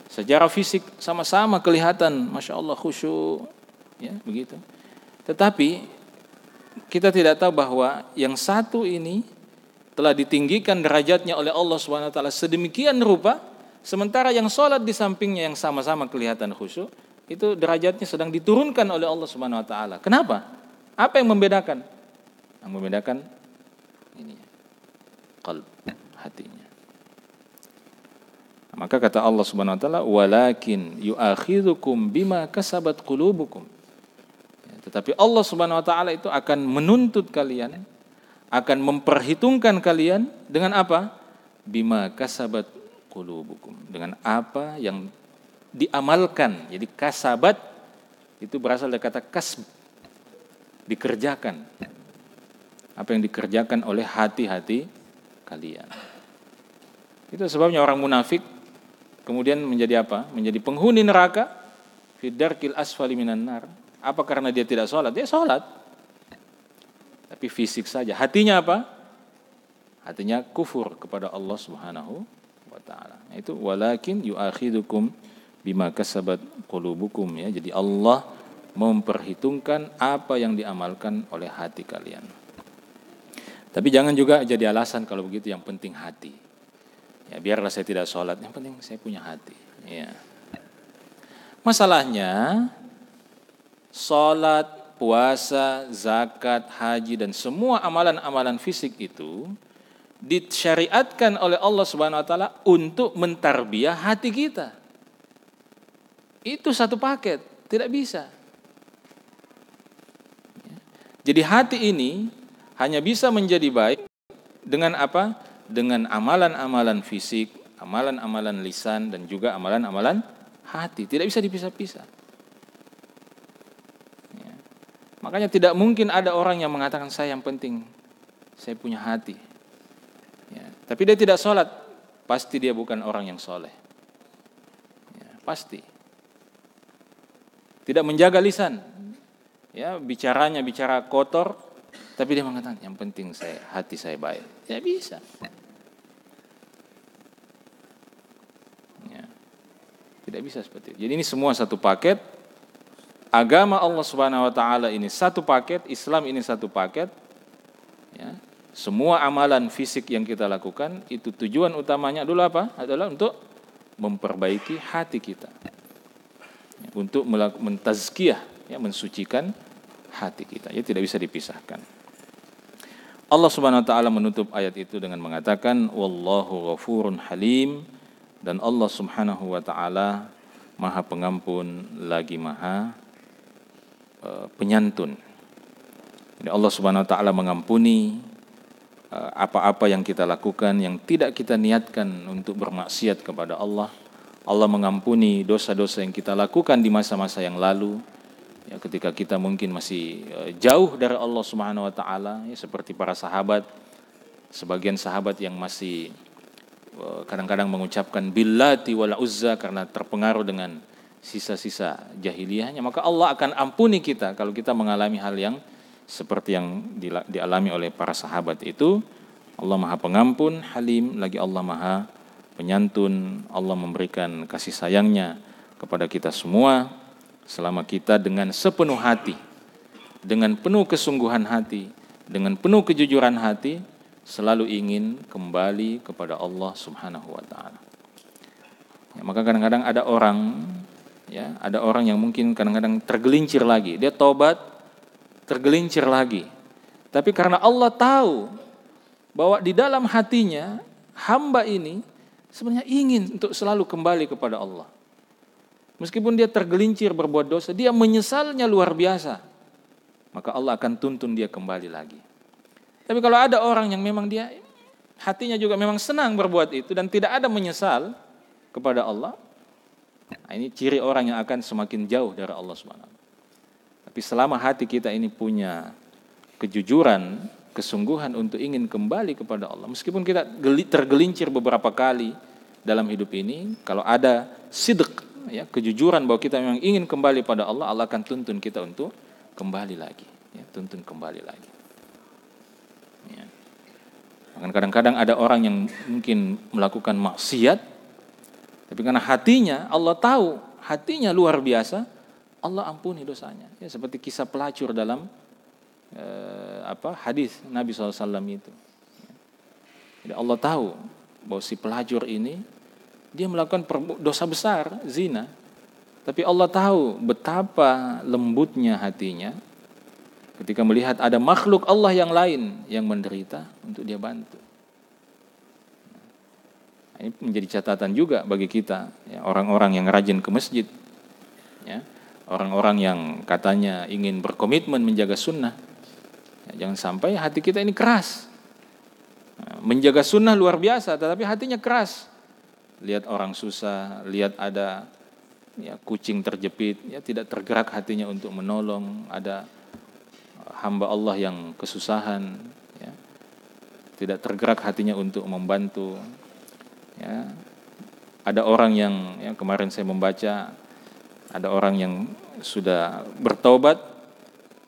secara fisik sama-sama kelihatan, masya Allah khusyuk, ya begitu. Tetapi kita tidak tahu bahwa yang satu ini telah ditinggikan derajatnya oleh Allah SWT sedemikian rupa, sementara yang sholat di sampingnya yang sama-sama kelihatan khusyuk, itu derajatnya sedang diturunkan oleh Allah SWT. Kenapa? Apa yang membedakan? Yang membedakan ini, qalb, hatinya. Maka kata Allah SWT, walakin yu'akhidhukum bima kasabat qulubukum. Tetapi Allah SWT itu akan menuntut kalian, akan memperhitungkan kalian dengan apa? Bima kasabat qulubukum, dengan apa yang diamalkan. Jadi kasabat itu berasal dari kata kasb, dikerjakan. Apa yang dikerjakan oleh hati-hati kalian. Itu sebabnya orang munafik kemudian menjadi apa? Menjadi penghuni neraka, fi darkil asfali minan nar. Apa karena dia tidak sholat? Dia sholat, tapi fisik saja. Hatinya apa? Hatinya kufur kepada Allah Subhanahu wa taala. Itu walakin yu'akhidukum bima kasabat qulubukum, ya. Jadi Allah memperhitungkan apa yang diamalkan oleh hati kalian. Tapi jangan juga jadi alasan kalau begitu, yang penting hati. Ya, biarlah saya tidak sholat, yang penting saya punya hati. Ya. Masalahnya, sholat, puasa, zakat, haji, dan semua amalan-amalan fisik itu disyariatkan oleh Allah Subhanahu wa taala untuk mentarbiyah hati kita. Itu satu paket, tidak bisa. Jadi hati ini hanya bisa menjadi baik dengan apa? Dengan amalan-amalan fisik, amalan-amalan lisan, dan juga amalan-amalan hati. Tidak bisa dipisah-pisah. Ya. Makanya tidak mungkin ada orang yang mengatakan saya yang penting saya punya hati. Ya. Tapi dia tidak sholat, pasti dia bukan orang yang soleh. Ya, pasti. Tidak menjaga lisan, ya bicaranya bicara kotor, tapi dia mengatakan yang penting hati saya baik. Ya bisa. Ya. Tidak bisa seperti itu. Jadi ini semua satu paket. Agama Allah Subhanahu wa taala ini satu paket, Islam ini satu paket. Ya. Semua amalan fisik yang kita lakukan itu tujuan utamanya dulu apa? Adalah untuk memperbaiki hati kita. Ya, untuk mentazkiyah, ya, mensucikan hati kita. Ya, tidak bisa dipisahkan. Allah Subhanahu wa taala menutup ayat itu dengan mengatakan wallahu ghafurun halim, dan Allah Subhanahu wa taala Maha Pengampun lagi Maha Penyantun. Jadi Allah Subhanahu wa taala mengampuni apa-apa yang kita lakukan yang tidak kita niatkan untuk bermaksiat kepada Allah. Allah mengampuni dosa-dosa yang kita lakukan di masa-masa yang lalu. Ya, ketika kita mungkin masih jauh dari Allah Subhanahu wa taala, ya, seperti para sahabat, sebagian sahabat yang masih kadang-kadang mengucapkan billati wal uzza karena terpengaruh dengan sisa-sisa jahiliyahnya, maka Allah akan ampuni kita kalau kita mengalami hal yang seperti yang dialami oleh para sahabat itu. Allah Maha Pengampun, Halim, lagi Allah Maha Penyantun. Allah memberikan kasih sayangnya kepada kita semua selama kita dengan sepenuh hati, dengan penuh kesungguhan hati, dengan penuh kejujuran hati selalu ingin kembali kepada Allah Subhanahu wa taala. Ya, maka kadang-kadang ada orang yang mungkin kadang-kadang tergelincir lagi, dia tobat, tergelincir lagi. Tapi karena Allah tahu bahwa di dalam hatinya hamba ini sebenarnya ingin untuk selalu kembali kepada Allah. Meskipun dia tergelincir berbuat dosa, dia menyesalnya luar biasa. Maka Allah akan tuntun dia kembali lagi. Tapi kalau ada orang yang memang dia hatinya juga memang senang berbuat itu dan tidak ada menyesal kepada Allah, nah ini ciri orang yang akan semakin jauh dari Allah Subhanahu wa taala. Tapi selama hati kita ini punya kejujuran, kesungguhan untuk ingin kembali kepada Allah, meskipun kita tergelincir beberapa kali dalam hidup ini, kalau ada sidq, ya, kejujuran bahwa kita memang ingin kembali pada Allah, Allah akan tuntun kita untuk kembali lagi, ya, tuntun kembali lagi. Ya. Kadang-kadang ada orang yang mungkin melakukan maksiat, tapi karena hatinya, Allah tahu hatinya luar biasa, Allah ampuni dosanya. Ya, seperti kisah pelacur dalam hadis Nabi SAW itu. Jadi Allah tahu bahwa si pelacur ini dia melakukan dosa besar, zina. Tapi Allah tahu betapa lembutnya hatinya ketika melihat ada makhluk Allah yang lain yang menderita untuk dia bantu. Ini menjadi catatan juga bagi kita, ya, orang-orang yang rajin ke masjid, ya, orang-orang yang katanya ingin berkomitmen menjaga sunnah. Ya, jangan sampai hati kita ini keras. Menjaga sunnah luar biasa, tetapi hatinya keras. Lihat orang susah, lihat ada, ya, kucing terjepit, ya, tidak tergerak hatinya untuk menolong. Ada hamba Allah yang kesusahan, ya, tidak tergerak hatinya untuk membantu. Ya, ada orang yang, ya, kemarin saya membaca, ada orang yang sudah bertaubat,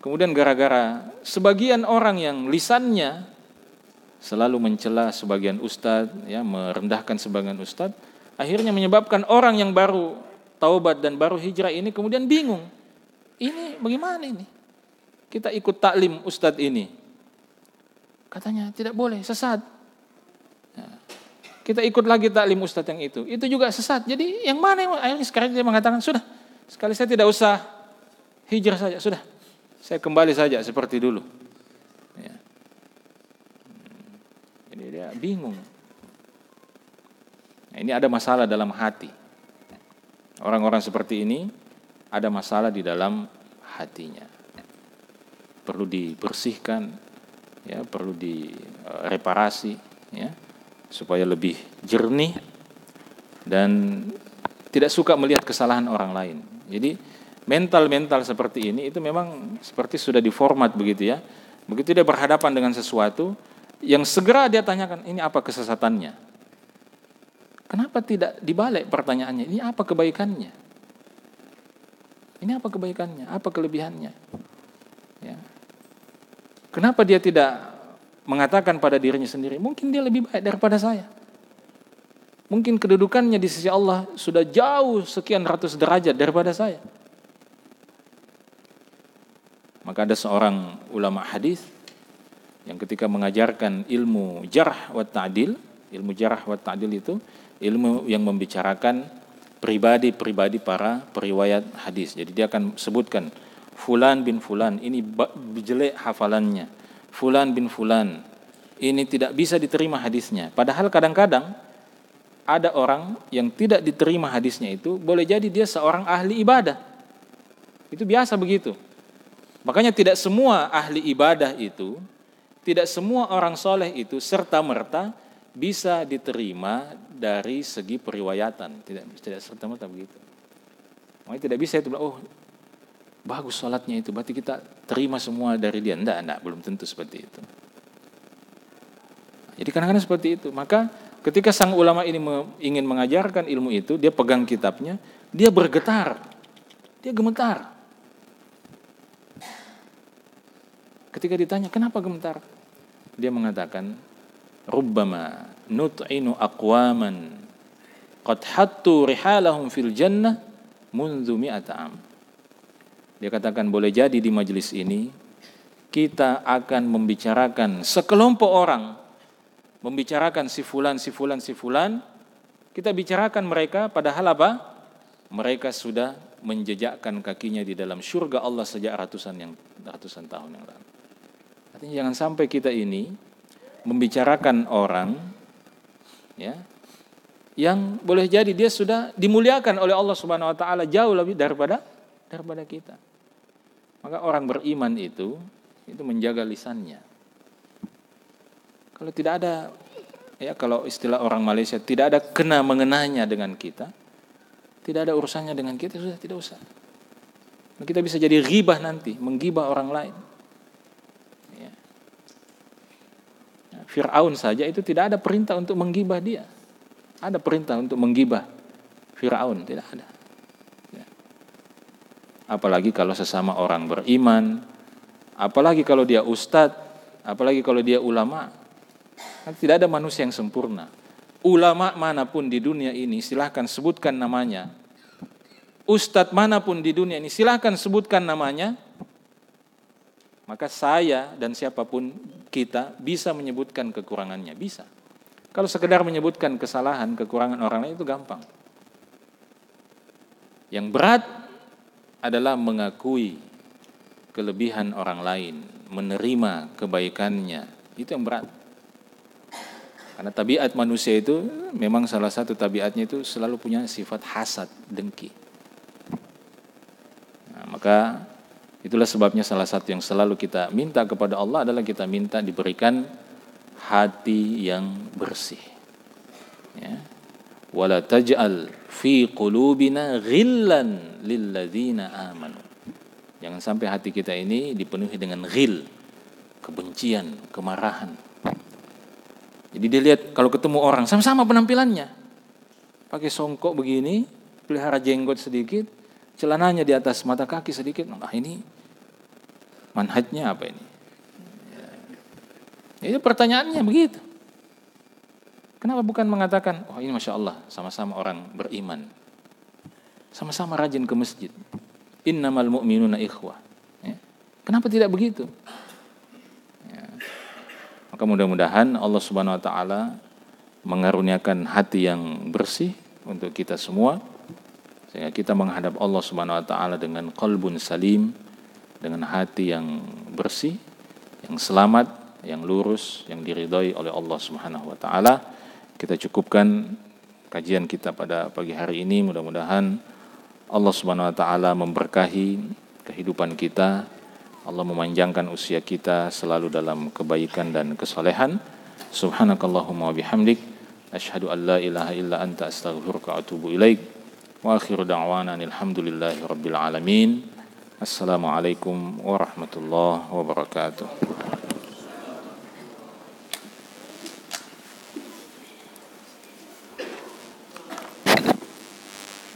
kemudian gara-gara sebagian orang yang lisannya selalu mencela sebagian ustadz, ya, merendahkan sebagian ustadz, akhirnya menyebabkan orang yang baru taubat dan baru hijrah ini kemudian bingung. Ini bagaimana ini? Kita ikut taklim ustadz ini, katanya tidak boleh, sesat. Nah, kita ikut lagi taklim ustadz yang itu juga sesat. Jadi yang mana yang akhirnya sekarang dia mengatakan sudah, Sekali saya tidak usah hijrah saja, sudah. Saya kembali saja seperti dulu. Ya. Jadi dia bingung. Nah, ini ada masalah dalam hati. Orang-orang seperti ini ada masalah di dalam hatinya. Perlu dibersihkan, ya, perlu direparasi, ya, supaya lebih jernih dan tidak suka melihat kesalahan orang lain. Jadi mental seperti ini itu memang seperti sudah diformat begitu ya. Begitu dia berhadapan dengan sesuatu yang segera dia tanyakan, ini apa kesesatannya? Kenapa tidak dibalik pertanyaannya? Ini apa kebaikannya? Ini apa kebaikannya? Apa kelebihannya? Ya. Kenapa dia tidak mengatakan pada dirinya sendiri, mungkin dia lebih baik daripada saya. Mungkin kedudukannya di sisi Allah sudah jauh sekian ratus derajat daripada saya. Maka ada seorang ulama hadis yang ketika mengajarkan ilmu jarh wa ta'dil, ilmu jarh wa ta'dil itu ilmu yang membicarakan pribadi-pribadi para periwayat hadis. Jadi dia akan sebutkan fulan bin fulan ini jelek hafalannya. Fulan bin fulan ini tidak bisa diterima hadisnya. Padahal kadang-kadang ada orang yang tidak diterima hadisnya itu boleh jadi dia seorang ahli ibadah. Itu biasa begitu. Makanya tidak semua ahli ibadah itu, tidak semua orang soleh itu serta-merta bisa diterima dari segi periwayatan. Tidak serta-merta begitu. Makanya tidak bisa itu, oh bagus sholatnya itu, berarti kita terima semua dari dia. Enggak, belum tentu seperti itu. Jadi kadang-kadang seperti itu. Maka ketika sang ulama ini ingin mengajarkan ilmu itu, dia pegang kitabnya, dia bergetar, dia gemetar. Ketika ditanya, kenapa gemetar? Dia mengatakan, rubbama nut'inu aqwaman qad hattu rihalahum fil jannah mundu mi'ata am. Dia katakan, boleh jadi di majelis ini kita akan membicarakan sekelompok orang, membicarakan si fulan, kita bicarakan mereka padahal apa? Mereka sudah menjejakkan kakinya di dalam surga Allah sejak ratusan tahun yang lalu. Artinya jangan sampai kita ini membicarakan orang, ya, yang boleh jadi dia sudah dimuliakan oleh Allah Subhanahu wa taala jauh lebih daripada kita. Maka orang beriman itu menjaga lisannya. Kalau tidak ada, ya, kalau istilah orang Malaysia, tidak ada kena mengenanya dengan kita, tidak ada urusannya dengan kita, sudah tidak usah. Kita bisa jadi ghibah nanti, menggibah orang lain. Ya. Fir'aun saja itu tidak ada perintah untuk menggibah dia. Ada perintah untuk menggibah Fir'aun, tidak ada. Ya. Apalagi kalau sesama orang beriman, apalagi kalau dia ustadz, apalagi kalau dia ulama. Tidak ada manusia yang sempurna. Ulama manapun di dunia ini silahkan sebutkan namanya. Ustadz manapun di dunia ini silahkan sebutkan namanya. Maka saya dan siapapun kita bisa menyebutkan kekurangannya, bisa. Kalau sekedar menyebutkan kesalahan, kekurangan orang lain itu gampang. Yang berat adalah mengakui kelebihan orang lain, menerima kebaikannya, itu yang berat. Karena tabiat manusia itu memang salah satu tabiatnya itu selalu punya sifat hasad, dengki. Nah, maka itulah sebabnya salah satu yang selalu kita minta kepada Allah adalah kita minta diberikan hati yang bersih. Ya. Wala taj'al fi qulubina ghillan lilladzina amanu. Jangan sampai hati kita ini dipenuhi dengan ghil, kebencian, kemarahan. Jadi dia lihat kalau ketemu orang sama-sama penampilannya, pakai songkok begini, pelihara jenggot sedikit, celananya di atas mata kaki sedikit, nah ini manhajnya apa ini? Ya, itu pertanyaannya begitu. Kenapa bukan mengatakan, oh ini Masya Allah, sama-sama orang beriman, sama-sama rajin ke masjid, innamal mu'minuna ikhwah. Ya. Kenapa tidak begitu? Maka mudah-mudahan Allah Subhanahu wa taala mengaruniakan hati yang bersih untuk kita semua Sehingga kita menghadap Allah Subhanahu wa taala dengan qalbun salim, dengan hati yang bersih, yang selamat, yang lurus, yang diridhoi oleh Allah Subhanahu wa taala. Kita cukupkan kajian kita pada pagi hari ini. Mudah-mudahan Allah Subhanahu wa taala memberkahi kehidupan kita. Allah memanjangkan usia kita selalu dalam kebaikan dan kesalehan. Subhanakallahumma wa bihamdik, asyhadu an la ilaha illa anta, astaghfiruka wa atubu ilaik. Wa akhiru da'wana alhamdulillahi rabbil alamin. Assalamualaikum warahmatullahi wabarakatuh.